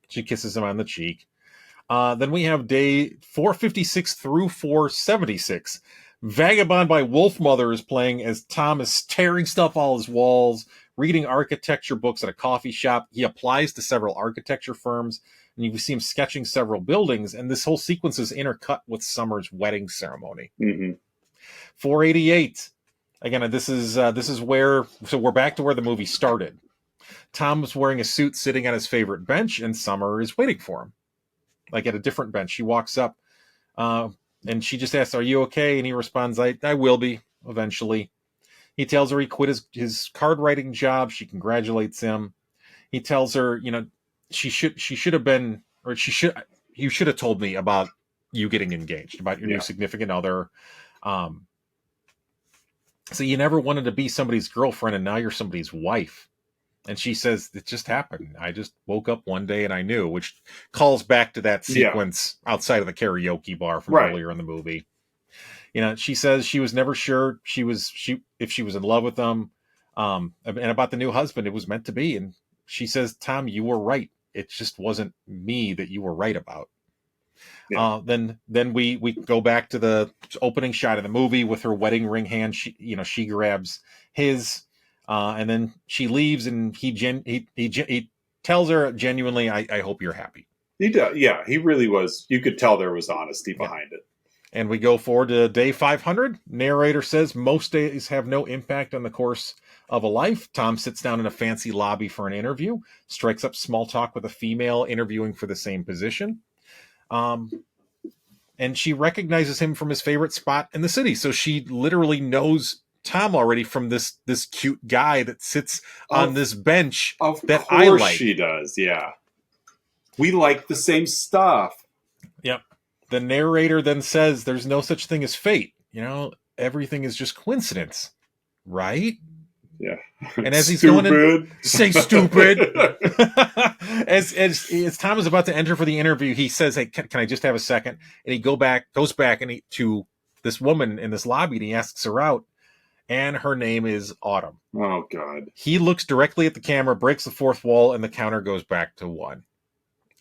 She kisses him on the cheek. Then we have day 456 through 476. Vagabond by Wolfmother is playing as Tom is tearing stuff off his walls, reading architecture books at a coffee shop. He applies to several architecture firms, and you see him sketching several buildings, and this whole sequence is intercut with Summer's wedding ceremony. 488. Again, this is where, so we're back to where the movie started. Tom is wearing a suit sitting on his favorite bench, and Summer is waiting for him. At a different bench. She walks up, and she just asks, "Are you okay?" And he responds, I will be, eventually. He tells her he quit his card writing job. She congratulates him. He tells her, you should have told me about you getting engaged, about your new significant other. So you never wanted to be somebody's girlfriend, and now you're somebody's wife. And she says, it just happened. I just woke up one day and I knew, which calls back to that sequence outside of the karaoke bar from earlier in the movie. She says she was never sure if she was in love with him, and about the new husband, it was meant to be. And she says, Tom, you were right. It just wasn't me that you were right about. Then we go back to the opening shot of the movie with her wedding ring hand. She grabs his. And then she leaves, and he tells her genuinely, I hope you're happy. He does. Yeah, he really was. You could tell there was honesty behind it. And we go forward to day 500. Narrator says most days have no impact on the course of a life. Tom sits down in a fancy lobby for an interview, strikes up small talk with a female interviewing for the same position. And she recognizes him from his favorite spot in the city. So she literally knows Tom already from this cute guy that sits on this bench that I like. Of course she does, yeah. We like the same stuff. Yep. The narrator then says there's no such thing as fate. Everything is just coincidence. Right? Yeah. And as he's going in, say stupid. as Tom is about to enter for the interview, he says, "Hey, can I just have a second?" And he goes back and to this woman in this lobby, and he asks her out. And her name is Autumn. Oh, God. He looks directly at the camera, breaks the fourth wall, and the counter goes back to 1.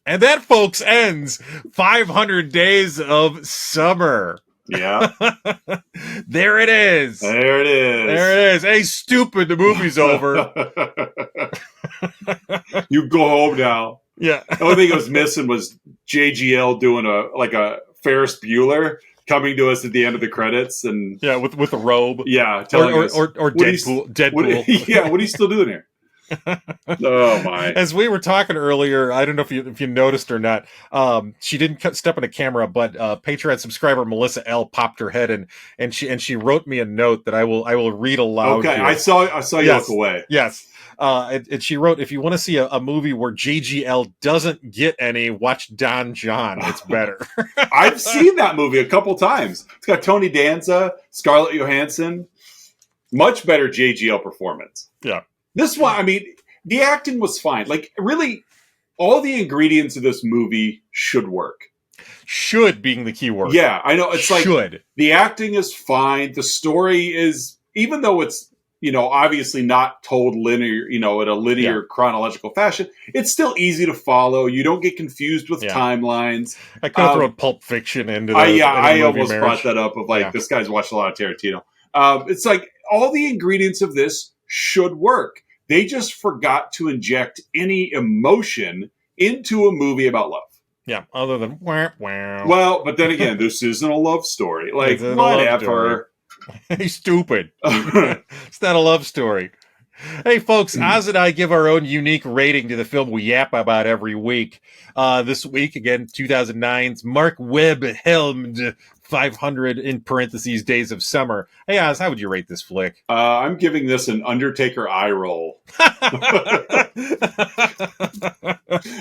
And that, folks, ends 500 Days of Summer. Yeah. There it is. There it is. There it is. Hey, stupid, the movie's over. You go home now. Yeah. The only thing I was missing was JGL doing a Ferris Bueller coming to us at the end of the credits, and with a robe, telling or us, Deadpool. What are you still doing here? Oh my! As we were talking earlier, I don't know if you noticed or not. She didn't step on the camera, but Patreon subscriber Melissa L popped her head and she wrote me a note that I will read aloud. Okay, here. I saw you look away. Yes. And she wrote, if you want to see a movie where JGL doesn't get any, watch Don John. It's better. I've seen that movie a couple times. It's got Tony Danza, Scarlett Johansson. Much better JGL performance. Yeah. This one, I mean, the acting was fine. Like, really, all the ingredients of this movie should work. Should being the key word. Yeah, I know. It's should. Like, the acting is fine. The story is, even though it's, obviously not told linear, in a linear chronological fashion, it's still easy to follow. You don't get confused with timelines. I could have thrown Pulp Fiction into the I almost marriage. brought that up of like, this guy's watched a lot of Tarantino. It's like all the ingredients of this should work. They just forgot to inject any emotion into a movie about love. Yeah, other than wah, wah. Well, but then again, this isn't a love story. Like, whatever. Hey, stupid. It's not a love story. Hey, folks, Oz and I give our own unique rating to the film we yap about every week. This week, again, 2009's Mark Webb-helmed 500 in parentheses Days of Summer. Hey, Oz, how would you rate this flick? I'm giving this an Undertaker eye roll.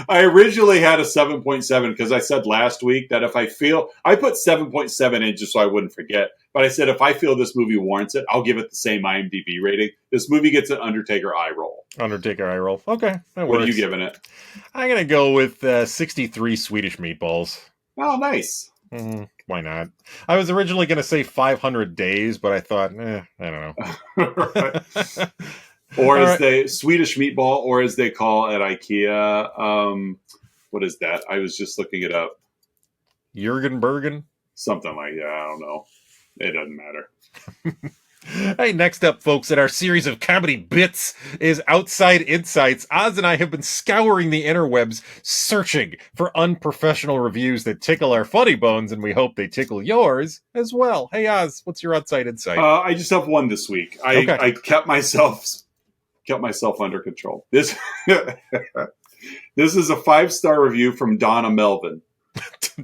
I originally had a 7.7 because I said last week that if I put 7.7 in just so I wouldn't forget. But I said if I feel this movie warrants it, I'll give it the same IMDb rating. This movie gets an Undertaker eye roll. Undertaker eye roll. Okay, that works. What are you giving it? I'm going to go with 63 Swedish meatballs. Oh, nice. Why not? I was originally going to say 500 days, but I thought, I don't know. Or as they Swedish meatball, or as they call at IKEA. What is that? I was just looking it up. Jürgen Bergen? Something like that. I don't know. It doesn't matter. Hey, next up, folks, in our series of comedy bits is Outside Insights. Oz and I have been scouring the interwebs, searching for unprofessional reviews that tickle our funny bones, and we hope they tickle yours as well. Hey, Oz, what's your Outside Insight? I just have one this week. I kept myself under control. This is a 5-star review from Donna Melvin.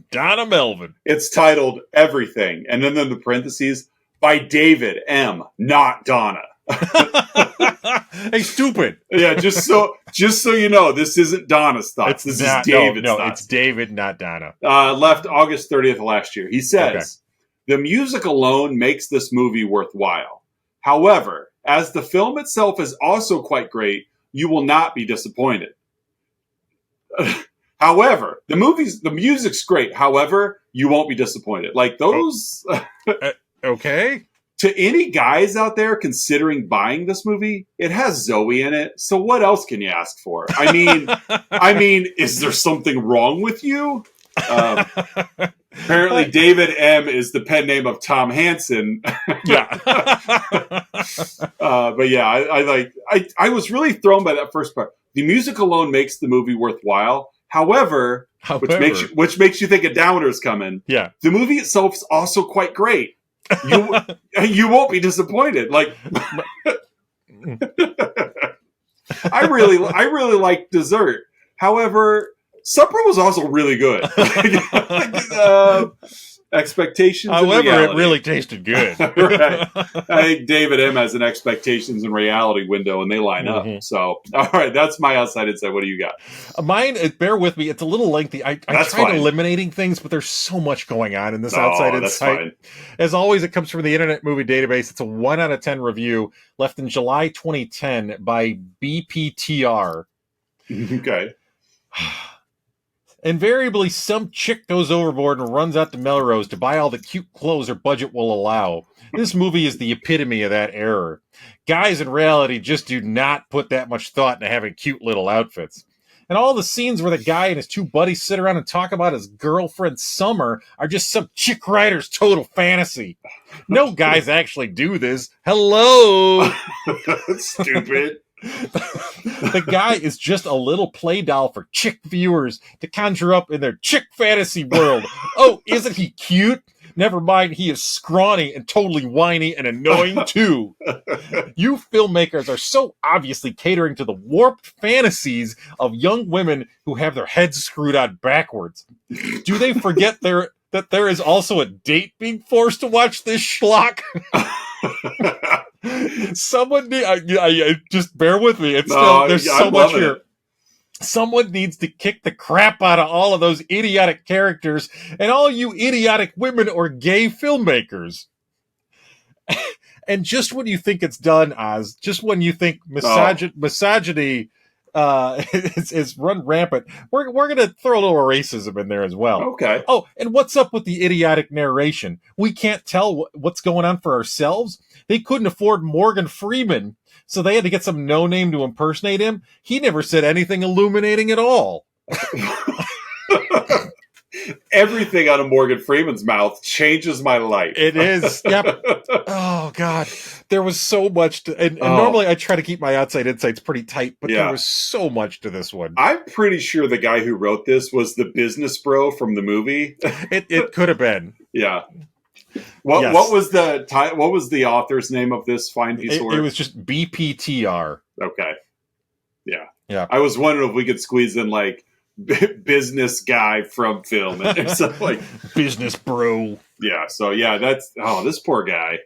Donna Melvin. It's titled Everything, and then in the parentheses, by David M., not Donna. Hey, stupid. Yeah, just so you know, this isn't Donna's thoughts. This is David's thoughts. No, it's David, not Donna. Left August 30th of last year. He says, The music alone makes this movie worthwhile. However, as the film itself is also quite great, you will not be disappointed. However, the music's great. However, you won't be disappointed. Like those... Okay. To any guys out there considering buying this movie, it has Zooey in it. So what else can you ask for? I mean, is there something wrong with you? Apparently, David M. is the pen name of Tom Hansen. Yeah. But yeah, I was really thrown by that first part. The music alone makes the movie worthwhile. However, which makes you think a downer is coming. Yeah. The movie itself is also quite great. You won't be disappointed. Like, I really like dessert. However, supper was also really good. Expectations. However, it really tasted good. Right. I think David M. has an expectations and reality window, and they line up. So, all right, that's my Outside Insight. What do you got? Mine, bear with me, it's a little lengthy. I tried eliminating things, but there's so much going on in this Outside Insight. Fine. As always, it comes from the Internet Movie Database. It's a 1 out of 10 review left in July 2010 by BPTR. Okay. Invariably, some chick goes overboard and runs out to Melrose to buy all the cute clothes her budget will allow. This movie is the epitome of that error. Guys in reality just do not put that much thought into having cute little outfits. And all the scenes where the guy and his 2 buddies sit around and talk about his girlfriend Summer are just some chick writer's total fantasy. No guys actually do this. Hello! Stupid. The guy is just a little play doll for chick viewers to conjure up in their chick fantasy world. Oh, isn't he cute? Never mind, he is scrawny and totally whiny and annoying too. You filmmakers are so obviously catering to the warped fantasies of young women who have their heads screwed on backwards. Do they forget that there is also a date being forced to watch this schlock? Someone need, just bear with me. It's No, still, there's I'm so much loving here. it. Someone needs to kick the crap out of all of those idiotic characters and all you idiotic women or gay filmmakers. And just when you think it's done, Oz, just when you think Oh, misogyny is run rampant, we're going to throw a little racism in there as well. okay. Oh, and what's up with the idiotic narration? We can't tell what's going on for ourselves. They couldn't afford Morgan Freeman, so they had to get some no-name to impersonate him. He never said anything illuminating at all. Everything out of Morgan Freeman's mouth changes my life. It is. Yep. Oh God, there was so much to, and Oh, normally I try to keep my outside insights pretty tight, but there yeah. was so much to this one. I'm pretty sure the guy who wrote this was the business bro from the movie. It could have been. Yeah. Yes. What was the author's name of this fine piece of work? It was just BPTR. Okay. Yeah. Yeah. I was wondering if we could squeeze in like business guy from film or something like. Business bro. Yeah. So yeah, this poor guy.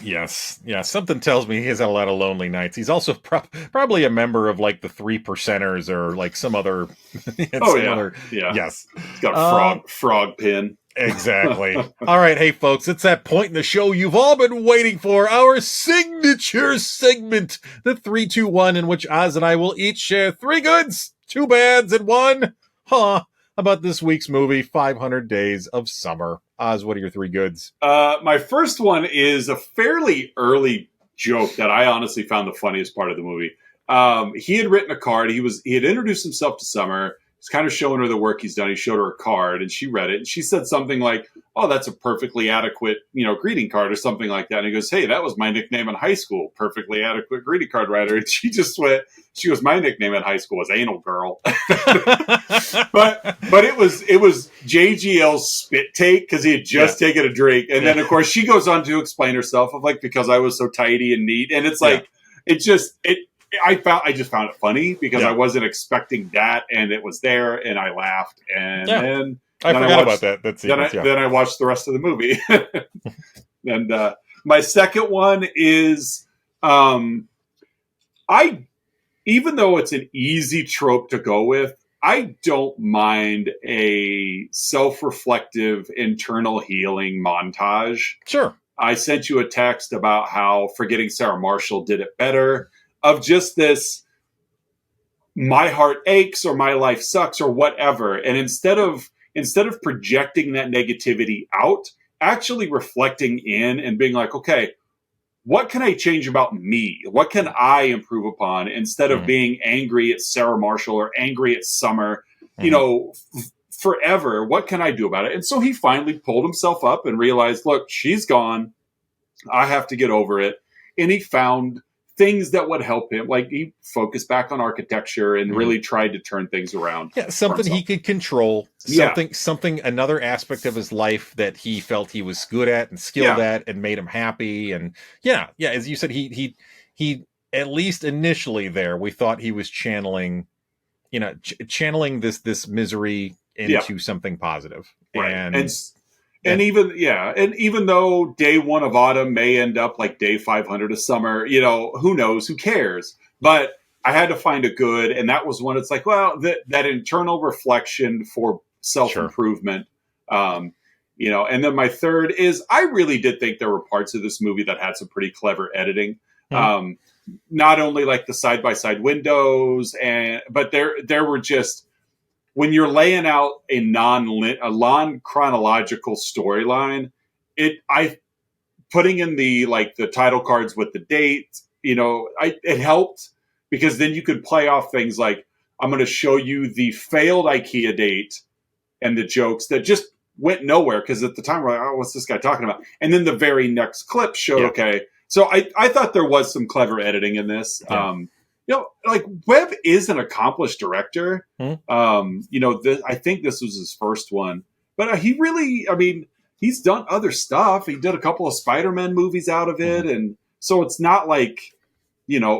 Yes. Yeah. Something tells me he has had a lot of lonely nights. He's also probably a member of like the 3%ers or like some other. Yeah. Yes. He's got a frog pin. Exactly. All right, hey folks, it's that point in the show you've all been waiting for, our signature segment, the 3-2-1, in which Oz and I will each share 3 goods, 2 bads, and 1 about this week's movie, 500 Days of Summer. Oz, what are your 3 goods? My first one is a fairly early joke that I honestly found the funniest part of the movie. He had written a card. He had introduced himself to Summer. He's kind of showing her the work he's done. He showed her a card, and she read it, and she said something like, "Oh, that's a perfectly adequate, greeting card," or something like that. And he goes, "Hey, that was my nickname in high school, perfectly adequate greeting card writer." And she goes, "My nickname in high school was Anal Girl." but it was JGL's spit take because he had just taken a drink, and then of course she goes on to explain herself of like, because I was so tidy and neat, and it's like I just found it funny because I wasn't expecting that, and it was there, and I laughed, and then I forgot about that. Then I watched the rest of the movie, and my second one is even though it's an easy trope to go with, I don't mind a self-reflective internal healing montage. Sure. I sent you a text about how Forgetting Sarah Marshall did it better. Of just this, my heart aches or my life sucks or whatever. And instead of projecting that negativity out, actually reflecting in and being like, okay, what can I change about me? What can I improve upon instead of being angry at Sarah Marshall or angry at Summer, forever? What can I do about it? And so he finally pulled himself up and realized, look, she's gone. I have to get over it. And he found things that would help him. Like he focused back on architecture and really tried to turn things around. Yeah, something he could control. Something, another aspect of his life that he felt he was good at and skilled at and made him happy. And as you said, he at least initially there, we thought he was channeling this misery into something positive. Right. And even though day 1 of autumn may end up like day 500 of summer, who knows? Who cares? But I had to find a good, and that was one. It's like, well, that internal reflection for self-improvement, and then my third is I really did think there were parts of this movie that had some pretty clever editing. Not only like the side-by-side windows, but there were just, when you're laying out a non-chronological storyline, putting in the title cards with the date, it helped, because then you could play off things like, I'm going to show you the failed IKEA date and the jokes that just went nowhere, because at the time we're like, oh, what's this guy talking about? And then the very next clip showed, okay. So I thought there was some clever editing in this. Webb is an accomplished director. I think this was his first one, but he really, he's done other stuff. He did a couple of Spider-Man movies out of it. And so it's not like,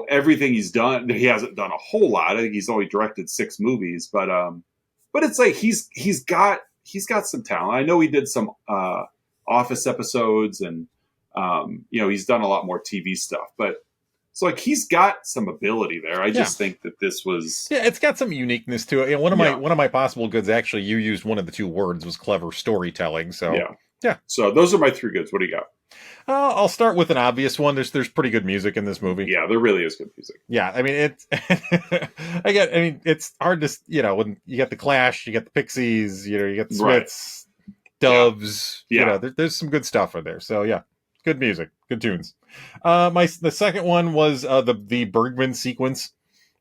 everything he's done, he hasn't done a whole lot. I think he's only directed 6 movies, but it's like, he's got some talent. I know he did some Office episodes, and He's done a lot more TV stuff, but so like he's got some ability there. I just think that this was it's got some uniqueness to it. And one of my possible goods, actually, you used one of the two words, was clever storytelling. So yeah. So those are my three goods. What do you got? I'll start with an obvious one. There's pretty good music in this movie. Yeah, there really is good music. Yeah, I mean it's hard to when you got the Clash, you got the Pixies, you got the Smiths, Doves. There's some good stuff in there. So yeah, good music, good tunes. The second one was the Bergman sequence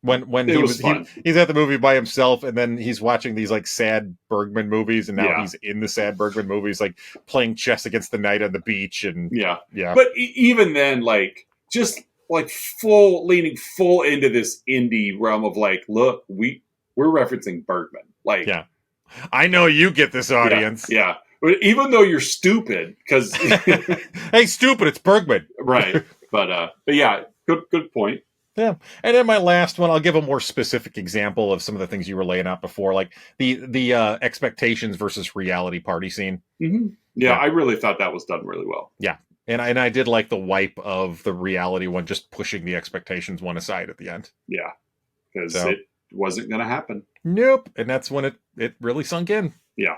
when he's at the movie by himself, and then he's watching these like sad Bergman movies, and now he's in the sad Bergman movies, like playing chess against the night on the beach, and But even then, like just like leaning full into this indie realm of like, look, we're referencing Bergman, like I know you get this audience, But even though you're stupid, because hey, stupid, it's Bergman, right? But yeah, good point. Yeah, and then my last one, I'll give a more specific example of some of the things you were laying out before, like the expectations versus reality party scene. Mm-hmm. Yeah, I really thought that was done really well. Yeah, and I did like the wipe of the reality one, just pushing the expectations one aside at the end. Yeah, because it wasn't going to happen. Nope, and that's when it really sunk in. Yeah.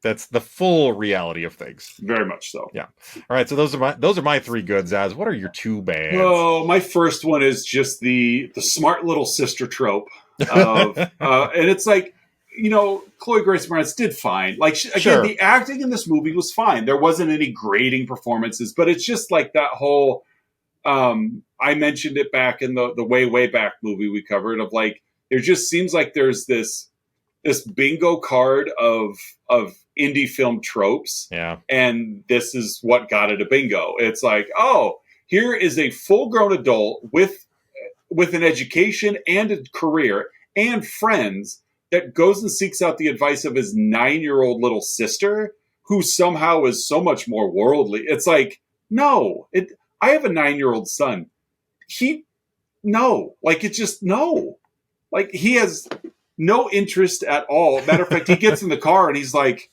That's the full reality of things. Very much so. Yeah. All right. So those are my three goods. Az, what are your two bads? Oh, my first one is just the smart little sister trope of, and it's like, Chloe Grace Moretz did fine. Like the acting in this movie was fine. There wasn't any grating performances, but it's just like that whole. I mentioned it back in the way back movie we covered of like it just seems like there's this bingo card of indie film tropes. Yeah. And this is what got it a bingo. It's like, oh, here is a full-grown adult with an education and a career and friends that goes and seeks out the advice of his 9-year-old little sister who somehow is so much more worldly. It's like, no. I have a 9-year-old son. Like, he has no interest at all. Matter of fact, he gets in the car and he's like,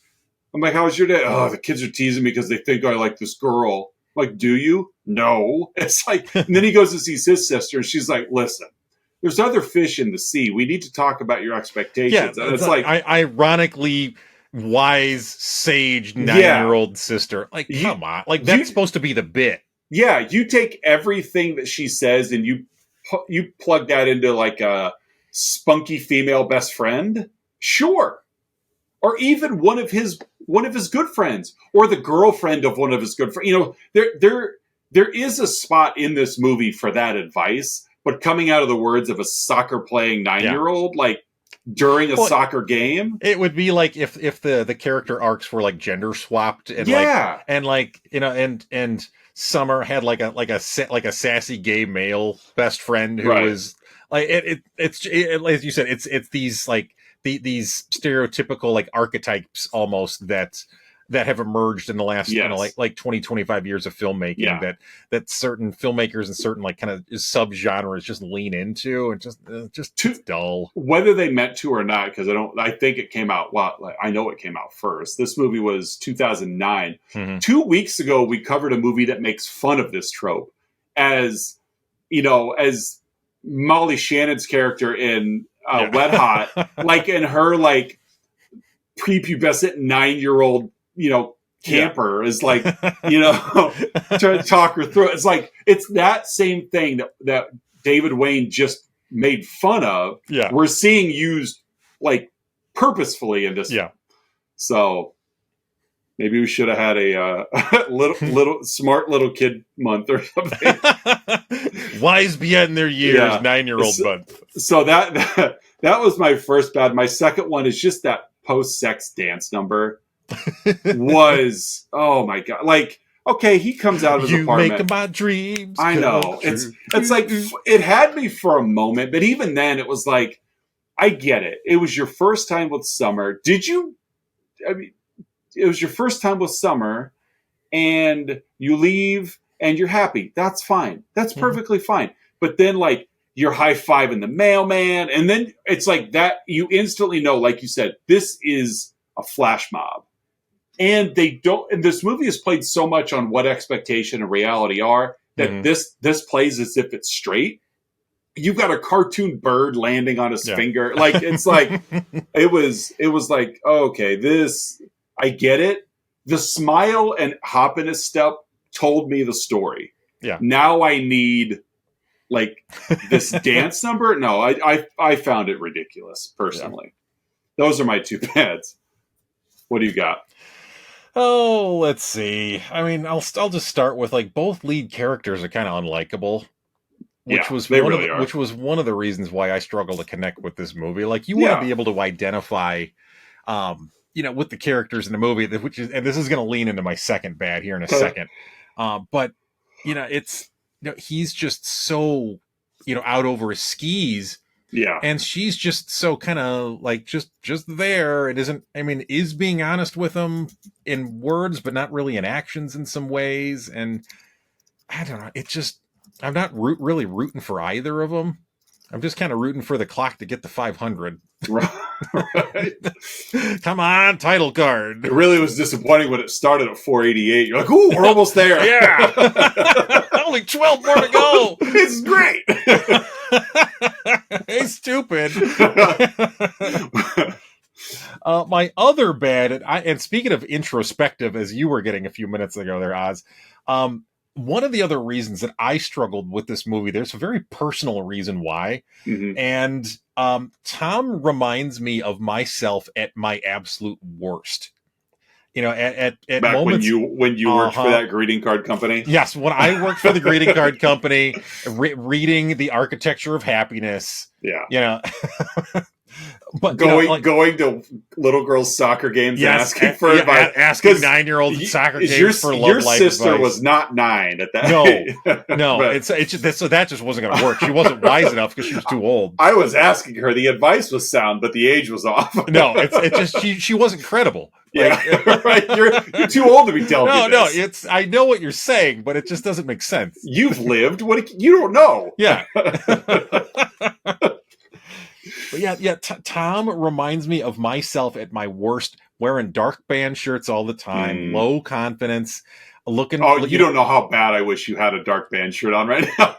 I'm like, how was your day? Oh, the kids are teasing me because they think I like this girl. I'm like, do you? No. It's like, and then he goes and sees his sister and she's like, listen, there's other fish in the sea. We need to talk about your expectations. Yeah, and it's like ironically wise, sage 9-year-old sister. Like, come on. Like, that's supposed to be the bit. Yeah, you take everything that she says and you plug that into like a spunky female best friend. Sure. Or even one of his good friends, or the girlfriend of one of his good friends. There is a spot in this movie for that advice, but coming out of the words of a soccer playing 9-year-old, like during a soccer game, it would be like if the character arcs were like gender swapped, and and Summer had like a sassy gay male best friend who was like it's as you said, it's these like. These stereotypical like archetypes almost that have emerged in the last 20, 25 years of filmmaking that certain filmmakers and certain like kind of subgenres just lean into, and just too dull. Whether they meant to or not, because I think it came out. Well, I know it came out first. This movie was 2009. Mm-hmm. 2 weeks ago, we covered a movie that makes fun of this trope, as Molly Shannon's character in Wet Hot, like in her like prepubescent 9-year-old camper is like trying to talk her through. It's like it's that same thing that David Wayne just made fun of. Yeah, we're seeing used like purposefully in this. Yeah, so maybe we should have had a little smart little kid month or something. Wise beyond their years, 9-year-old month. So that was my first bad. My second one is just that post-sex dance number was, oh my God. Like, okay, he comes out of his apartment. You make my dreams. I know. It's like, it had me for a moment, but even then it was like, I get it. It was your first time with Summer. It was your first time with Summer, and you leave and you're happy. That's fine. That's perfectly fine. But then like you're high-fiving the mailman, and then it's like that you instantly know, like you said, this is a flash mob. and they don't. And this movie is played so much on what expectation and reality are that this plays as if it's straight. You've got a cartoon bird landing on his finger. Like, it's like, it was like, oh, okay, this, I get it. The smile and hop in his step told me the story. Yeah. Now I need, like, this dance number. No, I found it ridiculous, personally. Yeah. Those are my two bads. What do you got? Oh, let's see. I mean, I'll just start with, like, both lead characters are kind of unlikable. Which was one of the reasons why I struggle to connect with this movie. Like, you want to be able to identify, with the characters in the movie, and this is going to lean into my second bad here in a second. But it's he's just so out over his skis. Yeah, and she's just so kind of like just there. It isn't. I mean, is being honest with him in words, but not really in actions in some ways. And I don't know. It just. I'm not really rooting for either of them. I'm just kind of rooting for the clock to get to 500. Right. Come on, title card. It really was disappointing when it started at 488. You're like, ooh, we're almost there. Yeah. Only 12 more to go. It's great. Hey, stupid. My other bad, and speaking of introspective, as you were getting a few minutes ago there, Oz, one of the other reasons that I struggled with this movie, there's a very personal reason why. Mm-hmm. And Tom reminds me of myself at my absolute worst. At back moments when you worked for that greeting card company. Yes, when I worked for the greeting card company, reading The Architecture of Happiness. Yeah. But going to little girls' soccer games and asking for advice. Asking 9-year-olds at soccer games for love life advice. Your sister was not 9 at that. No. But, so that just wasn't going to work. She wasn't wise enough because she was too old. I was asking her. The advice was sound, but the age was off. No, it's just she wasn't credible. Right. You're too old to be telling me this. No. I know what you're saying, but it just doesn't make sense. You've lived. You don't know. Yeah. But Tom reminds me of myself at my worst, wearing dark band shirts all the time, low confidence, looking. You don't know how bad I wish you had a dark band shirt on right now,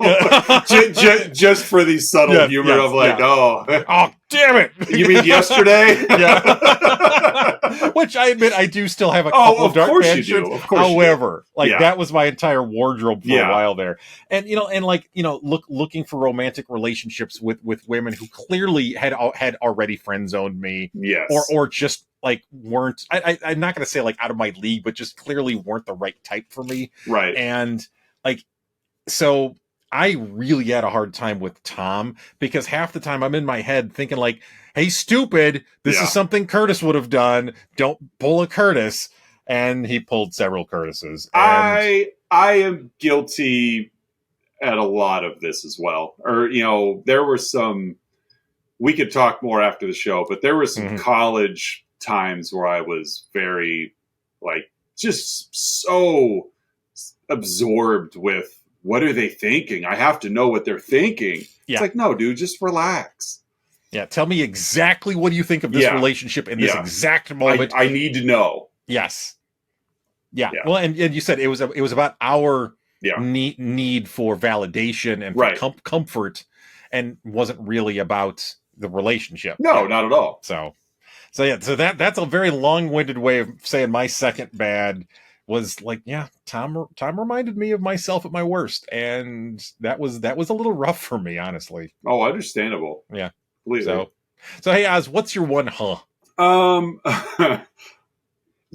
just for the subtle humor of oh, damn it! You mean yesterday? Yeah. Which I admit I do still have a couple of dark band shirts. However, that was my entire wardrobe for a while there. And looking for romantic relationships with women who clearly had already friend zoned me. Yes. Or just weren't. I'm not going to say out of my league, but just clearly weren't the right type for me. Right. And so I really had a hard time with Tom because half the time I'm in my head thinking hey, stupid, this is something Curtis would have done. Don't pull a Curtis. And he pulled several Curtises. And I am guilty at a lot of this as well. Or, there were some, we could talk more after the show, but there were some college times where I was very, just so absorbed with what are they thinking? I have to know what they're thinking. Yeah. It's no, dude, just relax. Yeah, tell me exactly what do you think of this relationship in this exact moment. I need to know. Yes. Yeah. Well, and you said it was about our need for validation and for comfort, and wasn't really about the relationship. No, not at all. So that's a very long-winded way of saying my second bad was Tom reminded me of myself at my worst, and that was a little rough for me, honestly. Oh, understandable. Yeah. Completely. So hey, Oz, what's your one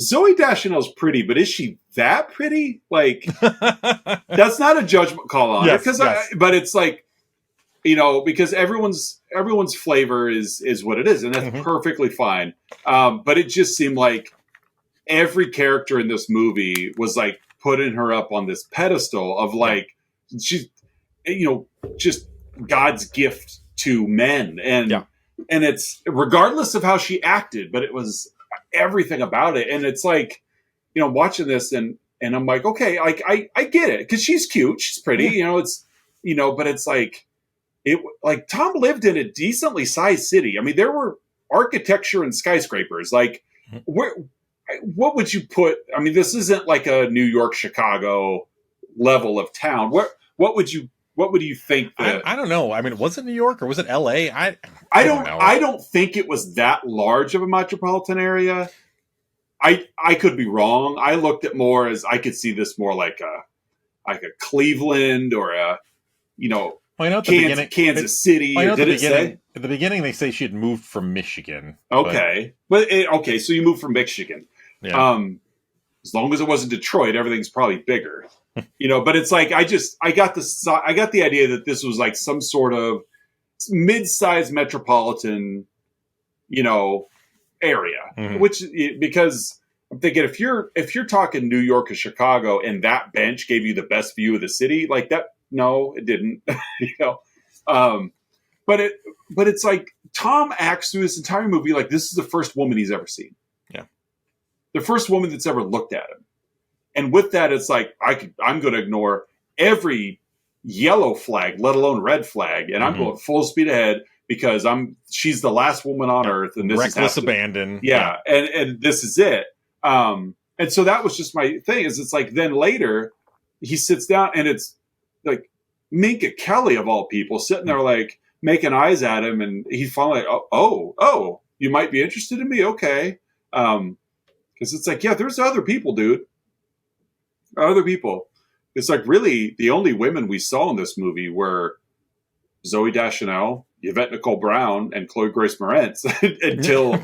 Zooey Deschanel's pretty, but is she that pretty? That's not a judgment call on her, but it's because everyone's flavor is what it is, and that's perfectly fine. But it just seemed like every character in this movie was putting her up on this pedestal of she's just God's gift to men, and it's regardless of how she acted, but it was everything about it. And it's watching this and I'm okay, I get it, because she's cute, she's pretty, but it's Tom lived in a decently sized city. I mean, there were architecture and skyscrapers. what would you put? I mean, this isn't like a New York, Chicago level of town. What would you think that? I don't know. I mean, was it New York or was it L.A.? I don't know. I don't think it was that large of a metropolitan area. I could be wrong. I looked at more as I could see this more like a Cleveland or a Kansas City. Did it say? At the beginning, they say she had moved from Michigan. Okay, okay, so you moved from Michigan. Yeah. As long as it wasn't Detroit, everything's probably bigger. But it's like I got the idea that this was like some sort of mid-sized metropolitan, area, which because I'm thinking if you're talking New York or Chicago and that bench gave you the best view of the city like that, no, it didn't, but it's like Tom acts through this entire movie like this is the first woman he's ever seen. Yeah, the first woman that's ever looked at him, and with that, it's like I'm going to ignore every yellow flag, let alone red flag, and I'm going full speed ahead. Because she's the last woman on earth, and this reckless abandon. Yeah, and this is it. And so that was just my thing. Is it's like then later he sits down, and it's like Minka Kelly of all people sitting there like making eyes at him, and he's finally like, oh, you might be interested in me, okay? Because it's like there's other people, dude. Other people. It's like really the only women we saw in this movie were Zooey Deschanel, Yvette Nicole Brown, and Chloe Grace Moretz until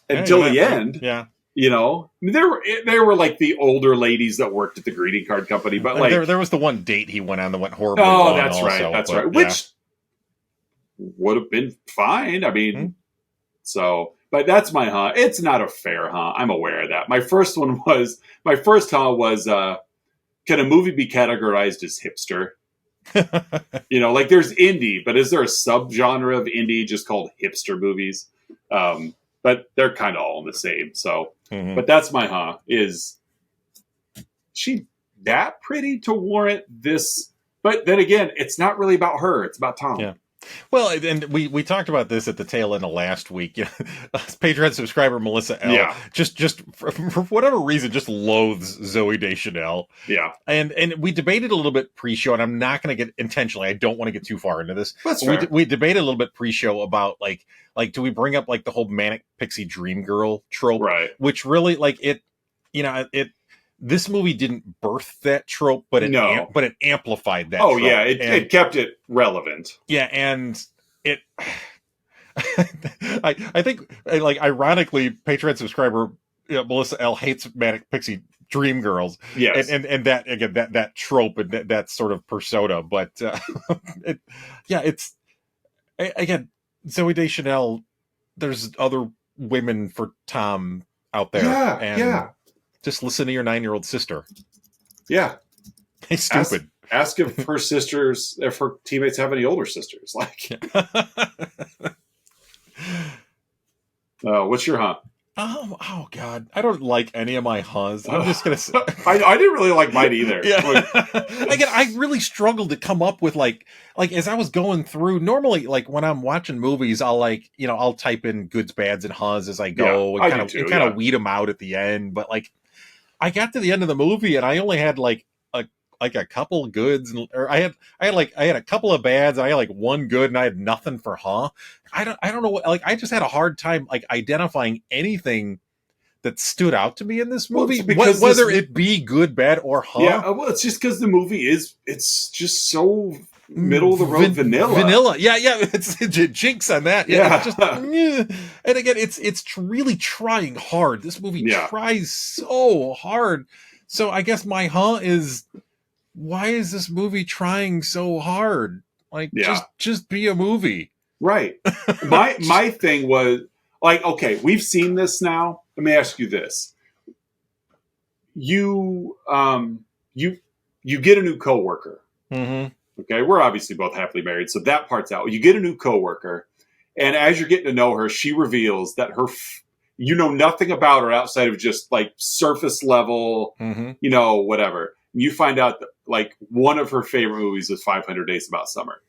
the end. Yeah, I mean, there were like the older ladies that worked at the greeting card company, but like there was the one date he went on that went horribly. Oh, that's right, right. Which would have been fine. I mean, but that's my huh. It's not a fair huh. I'm aware of that. My first huh was can a movie be categorized as hipster? Like there's indie, but is there a subgenre of indie just called hipster movies? But they're kind of all the same. So, but that's my huh. Is she that pretty to warrant this? But then again, it's not really about her. It's about Tom. Yeah. Well, and we talked about this at the tail end of last week. Patreon subscriber Melissa L. Just for whatever reason, just loathes Zooey Deschanel. Yeah, and we debated a little bit pre-show, and I'm not going to get intentionally. I don't want to get too far into this. That's fair. We debated a little bit pre-show about like do we bring up like the whole manic pixie dream girl trope, right? Which really this movie didn't birth that trope, but it amplified that. Trope. Yeah, it kept it relevant. Yeah, and it. I think ironically, Patreon subscriber Melissa L hates manic pixie dream girls. Yes, and that again that trope and that sort of persona, but it's again Zooey Deschanel. There's other women for Tom out there. Yeah. Just listen to your 9-year-old sister. Yeah. He's stupid. Ask if if her teammates have any older sisters. Like, what's your huh? Oh God. I don't like any of my huhs. I'm just going to say. I didn't really like mine either. Yeah. Again, I really struggled to come up with like as I was going through, normally like when I'm watching movies, I'll I'll type in goods, bads, and huhs as I go and kind of weed them out at the end. But like, I got to the end of the movie and I only had like a couple of goods, or I had a couple of bads, and I had like one good, and I had nothing for huh. I don't know. Like I just had a hard time like identifying anything that stood out to me in this movie, whether it be good, bad, or huh. Yeah, well, it's just because the movie it's just so middle of the road vanilla. Yeah, it's a jinx on that. Yeah, it's just, and again, it's really trying hard. This movie tries so hard. So I guess my huh is, why is this movie trying so hard? Like, just be a movie, right? My thing was like, okay, we've seen this now. Let me ask you this: you get a new coworker. Mm-hmm. Okay, we're obviously both happily married, so that part's out. You get a new coworker, and as you're getting to know her, she reveals that you know nothing about her outside of just like surface level, whatever. And you find out that like one of her favorite movies is 500 Days About Summer.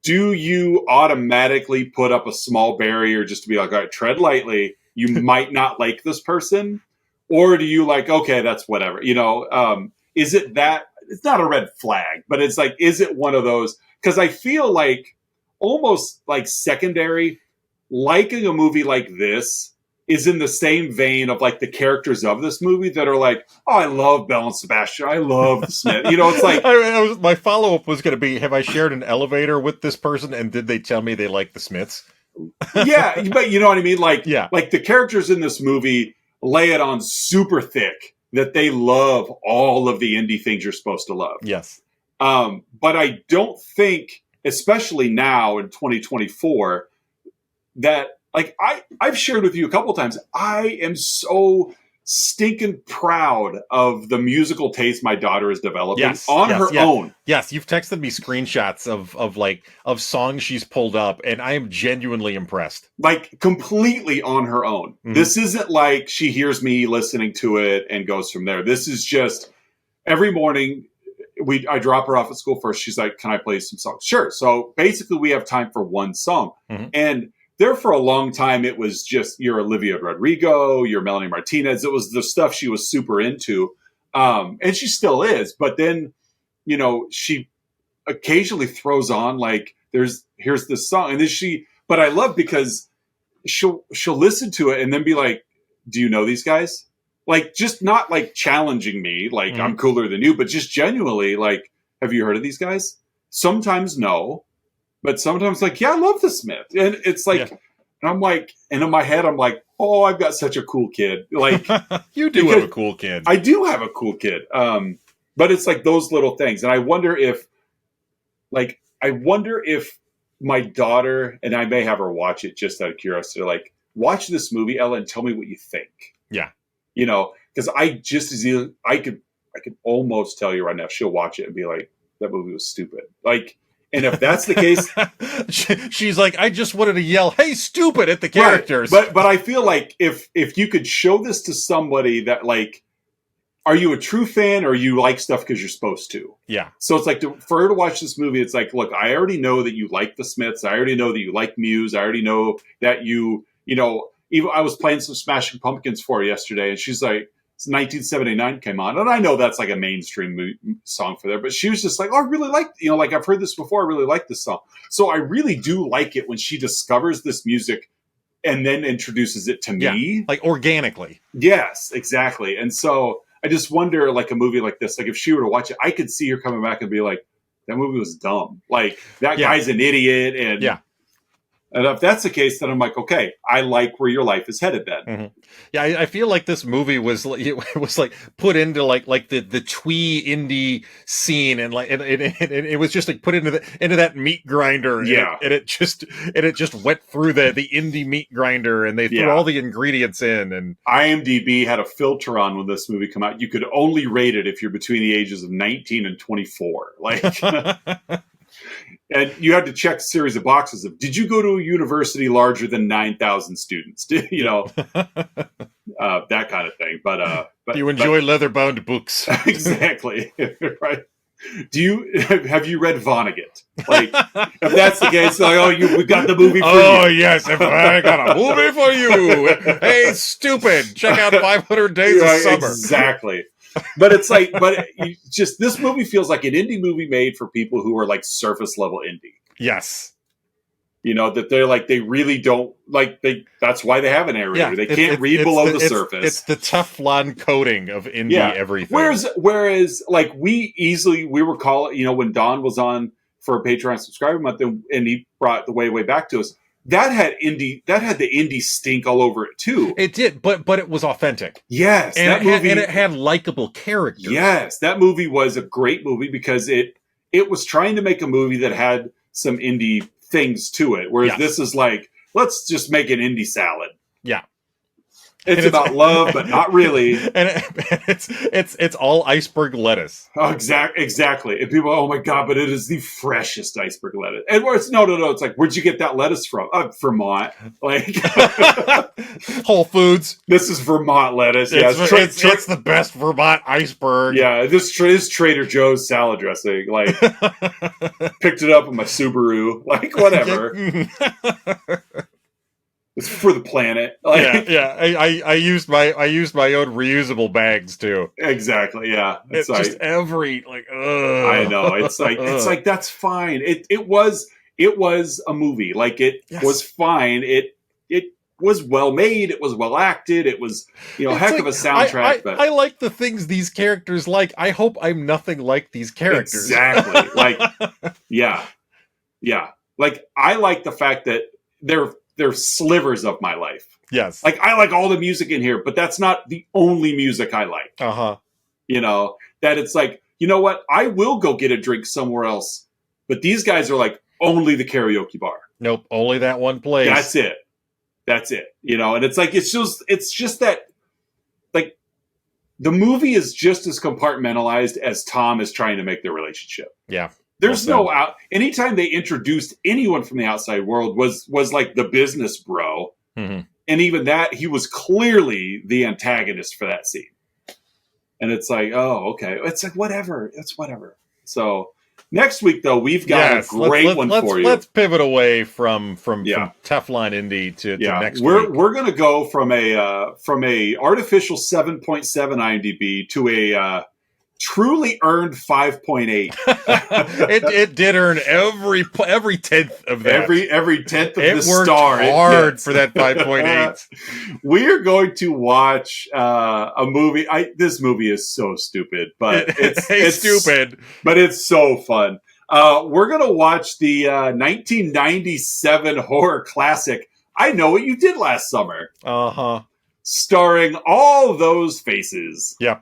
Do you automatically put up a small barrier just to be like, all right, tread lightly? you might not like this person? Or do you like, okay, that's whatever, is it that it's not a red flag, but it's like, is it one of those? Because I feel like almost like secondary, liking a movie like this is in the same vein of like the characters of this movie that are like, oh, I love Belle and Sebastian. I love the Smith. It's like my follow-up was going to be, have I shared an elevator with this person and did they tell me they like the Smiths? Yeah, but you know what I mean? Like, yeah. Like the characters in this movie lay it on super thick that they love all of the indie things you're supposed to love. Yes. But I don't think, especially now in 2024, that like I've shared with you a couple of times, I am so stinking proud of the musical taste my daughter is developing on her own. Yes, you've texted me screenshots of songs she's pulled up, and I am genuinely impressed. Like completely on her own. Mm-hmm. This isn't like she hears me listening to it and goes from there. This is just every morning I drop her off at school first. She's like, "Can I play some songs?" Sure. So basically, we have time for one song, and there for a long time, it was just your Olivia Rodrigo, your Melanie Martinez. It was the stuff she was super into. And she still is. But then, she occasionally throws on like, here's this song. And then but I love because she'll listen to it and then be like, do you know these guys? Like, just not like challenging me, like I'm cooler than you, but just genuinely like, have you heard of these guys? Sometimes no. But sometimes like, yeah, I love the Smith. And it's like, and I'm like, and in my head, I'm like, oh, I've got such a cool kid. Like you do have a cool kid. I do have a cool kid. But it's like those little things. And I wonder if my daughter, and I may have her watch it just out of curiosity, like, watch this movie, Ella, and tell me what you think. Yeah. Because I could almost tell you right now, she'll watch it and be like, that movie was stupid. Like, and if that's the case, she's like, I just wanted to yell, "Hey, stupid!" at the characters. Right. But I feel like if you could show this to somebody that like, are you a true fan or you like stuff because you're supposed to? Yeah. So it's like for her to watch this movie, it's like, look, I already know that you like the Smiths. I already know that you like Muse. I already know that even I was playing some Smashing Pumpkins for her yesterday, and she's like, 1979 came on, and I know that's like a mainstream song for there, but she was just like, oh, I really like, like I've heard this before. I really like this song. So I really do like it when she discovers this music and then introduces it to me. Like organically. Yes, exactly. And so I just wonder, like a movie like this, like if she were to watch it, I could see her coming back and be like, that movie was dumb. Like that guy's an idiot. And And if that's the case, then I'm like, okay, I like where your life is headed then. Mm-hmm. Yeah, I feel like this movie was like put into like the twee indie scene, and like it was just like put into that meat grinder. And it just went through the indie meat grinder, and they threw all the ingredients in. And IMDb had a filter on when this movie came out. You could only rate it if you're between the ages of 19 and 24. Like. And you had to check a series of boxes of, did you go to a university larger than 9,000 students? That kind of thing. But you enjoy leather-bound books. Exactly. Right. Have you read Vonnegut? Like, if that's the case, like, we got the movie for you. Oh, yes, if I got a movie for you. Hey, stupid. Check out 500 Days of Summer. Exactly. But it's like, this movie feels like an indie movie made for people who are like surface level indie. Yes. That they're like, they really don't that's why they have an narrator. They can't read below the surface. It's the Teflon coating of indie everything. Whereas like we were calling, when Don was on for a Patreon subscriber month and he brought the way back to us, that had the indie stink all over it too. It did, but it was authentic. Yes, and it had likable characters. Yes, that movie was a great movie because it was trying to make a movie that had some indie things to it. Whereas this is like, let's just make an indie salad. Yeah. It's about love, but not really. And it's all iceberg lettuce. Oh, exactly. And people, oh my God, but it is the freshest iceberg lettuce. And where it's no. It's like, where'd you get that lettuce from? Vermont. Like Whole Foods. This is Vermont lettuce. It's the best Vermont iceberg. Yeah, this is Trader Joe's salad dressing. Like, picked it up in my Subaru. Like, whatever. It's for the planet. I used my own reusable bags too. Exactly. Yeah. It's like, just every like. Ugh. I know. It's like that's fine. It was a movie. Like it was fine. It was well made. It was well acted. It was heck of a soundtrack. I like the things these characters like. I hope I'm nothing like these characters. Exactly. Like yeah. Like I like the fact that they're slivers of my life. Yes. Like I like all the music in here, but that's not the only music I like. That it's like, you know what? I will go get a drink somewhere else, but these guys are like only the karaoke bar. Nope, only that one place. That's it. And it's like it's just that, like, the movie is just as compartmentalized as Tom is trying to make their relationship. Yeah. There's no out. Anytime they introduced anyone from the outside world was like the business bro, and even that he was clearly the antagonist for that scene. And it's like, oh, okay. It's like whatever. It's whatever. So next week though, we've got a great one for you. Let's pivot away from Teflon Indie to next week. We're gonna go from a artificial 7.7 IMDb to a truly earned 5.8. it did earn every tenth of that. Every tenth of the star. It worked hard for that 5.8. We are going to watch a movie. This movie is so stupid, but it's stupid, but it's so fun. We're gonna watch the 1997 horror classic I Know What You Did Last Summer. Starring all those faces. Yeah.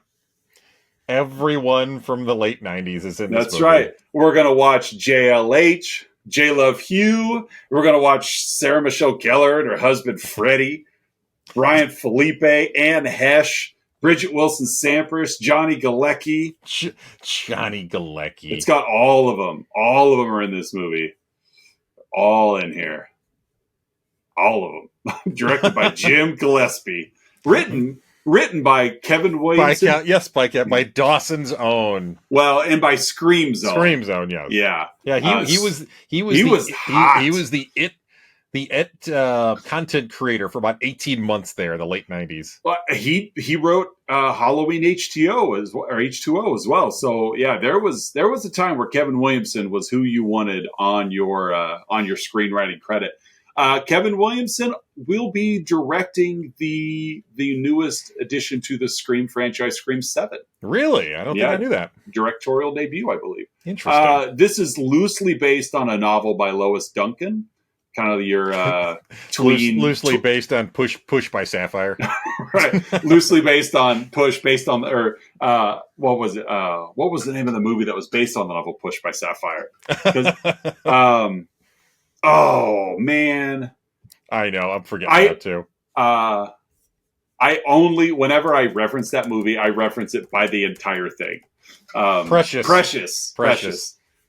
Everyone from the late 90s is in this movie. That's right. We're going to watch JLH, J Love Hugh. We're going to watch Sarah Michelle Gellar and her husband Freddie, Brian Felipe, Anne Hesh, Bridget Wilson Sampras, Johnny Galecki. Johnny Galecki. It's got all of them. All of them are in this movie. All in here. All of them. Directed by Jim Gillespie. Written by Kevin Williamson. By Dawson's Own. Well, and by Scream Zone. Scream Zone, yes. Yeah. Yeah, he was hot. He was the It content creator for about 18 months there, the late 90s. Well, he wrote Halloween H2O as well. So yeah, there was a time where Kevin Williamson was who you wanted on your screenwriting credit. Kevin Williamson will be directing the newest addition to the Scream franchise, Scream 7. Really? I don't think I knew that. Directorial debut, I believe. Interesting. This is loosely based on a novel by Lois Duncan. Kind of your tween... Loosely based on Push by Sapphire. Right. Loosely based on what was it? What was the name of the movie that was based on the novel Push by Sapphire? Oh man, I know. I'm forgetting that too. Whenever I reference that movie, I reference it by the entire thing. Precious.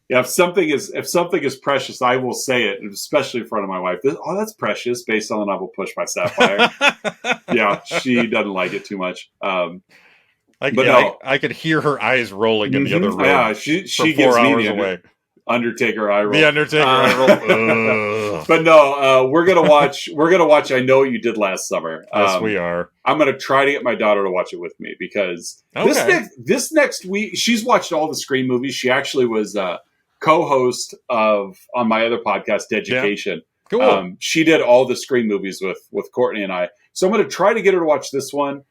Yeah, if something is precious, I will say it, especially in front of my wife. That's precious, based on the novel Push by Sapphire. Yeah, she doesn't like it too much. I could hear her eyes rolling in the other room. Yeah, she gives 4 me hours away. Undertaker eye roll. The Undertaker eye roll. But no, we're gonna watch I Know What You Did Last Summer. Yes, we are. I'm gonna try to get my daughter to watch it with me because this next week she's watched all the Scream movies. She actually was co-host on my other podcast, Education. Yeah. Cool. She did all the Scream movies with Courtney and I. So I'm gonna try to get her to watch this one.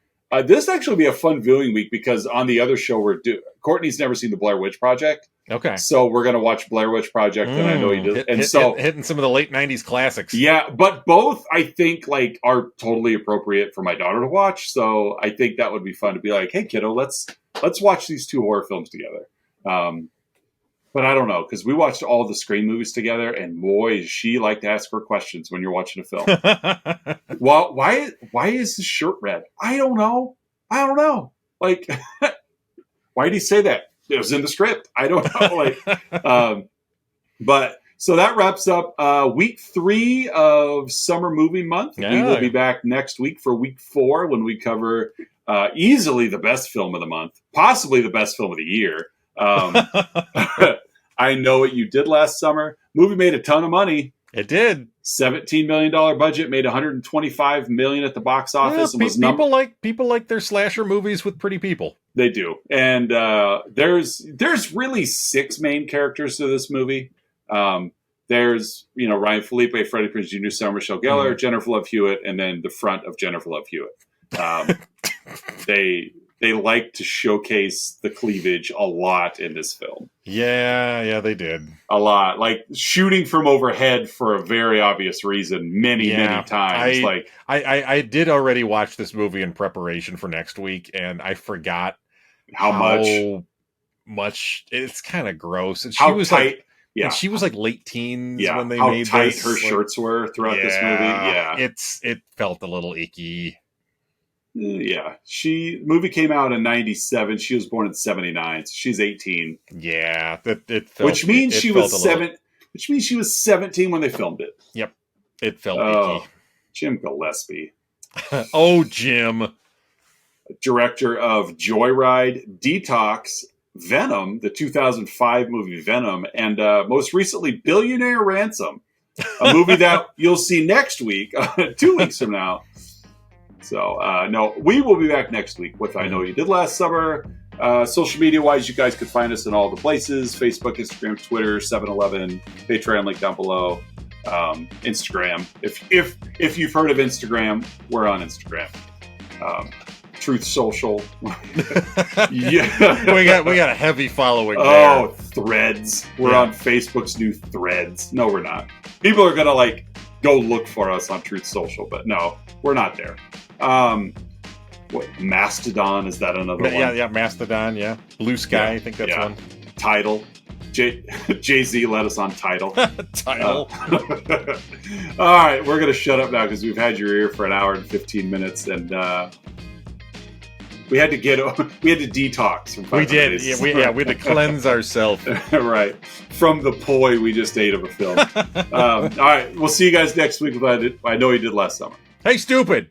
This actually be a fun viewing week because on the other show Courtney's never seen the Blair Witch Project. Okay. So we're going to watch Blair Witch Project, and I know you did. Hitting some of the late 90s classics. Yeah, but both, I think, are totally appropriate for my daughter to watch. So I think that would be fun to be like, hey, kiddo, let's watch these 2 horror films together. But I don't know, because we watched all the Scream movies together, and boy, does she like to ask her questions when you're watching a film. Well, why is the shirt red? I don't know. Like, why did he say that? It was in the script. I don't know. But so that wraps up week 3 of Summer Movie Month. Yeah. We will be back next week for week 4 when we cover easily the best film of the month, possibly the best film of the year. I Know What You Did Last Summer. Movie made a ton of money. It did. $17 million budget, made $125 million at the box office. Yeah, And was people like their slasher movies with pretty people. They do. And there's really 6 main characters to this movie. There's, Ryan Felipe, Freddie Prinze Jr., Sarah Michelle Gellar, Jennifer Love Hewitt, and then the front of Jennifer Love Hewitt. They like to showcase the cleavage a lot in this film. Yeah, they did. A lot. Like shooting from overhead for a very obvious reason many times. I did already watch this movie in preparation for next week, and I forgot how much it's kind of gross. And she was tight. And she was like late teens when they made how tight this. her shirts were throughout this movie. Yeah. It felt a little icky. Yeah. Movie came out in 97. She was born in 79. So she's 18. Yeah. It felt, which means she was 17 when they filmed it. Yep. It felt icky. Jim Gillespie. Oh, Jim. Director of Joyride, Detox, Venom, the 2005 movie Venom, and most recently Billionaire Ransom, a movie that you'll see next week, 2 weeks from now. So, no, we will be back next week with I Know You Did Last Summer. Social media-wise, you guys could find us in all the places: Facebook, Instagram, Twitter, 7-Eleven, Patreon link down below, Instagram. If you've heard of Instagram, we're on Instagram. Truth Social. Yeah. we got a heavy following there. Oh, Threads. We're on Facebook's new Threads. No, we're not. People are gonna go look for us on Truth Social, but no, we're not there. What, Mastodon, is that another one? Yeah, Mastodon, yeah. Blue Sky, I think that's one. Tidal. Jay-Z let us on Tidal. Tidal. All right, we're gonna shut up now because we've had your ear for an hour and 15 minutes, and we had to detox from 5 days. We had to cleanse ourselves. Right. From the poi we just ate of a film. All right. We'll see you guys next week with I Know You Did Last Summer. Hey, stupid.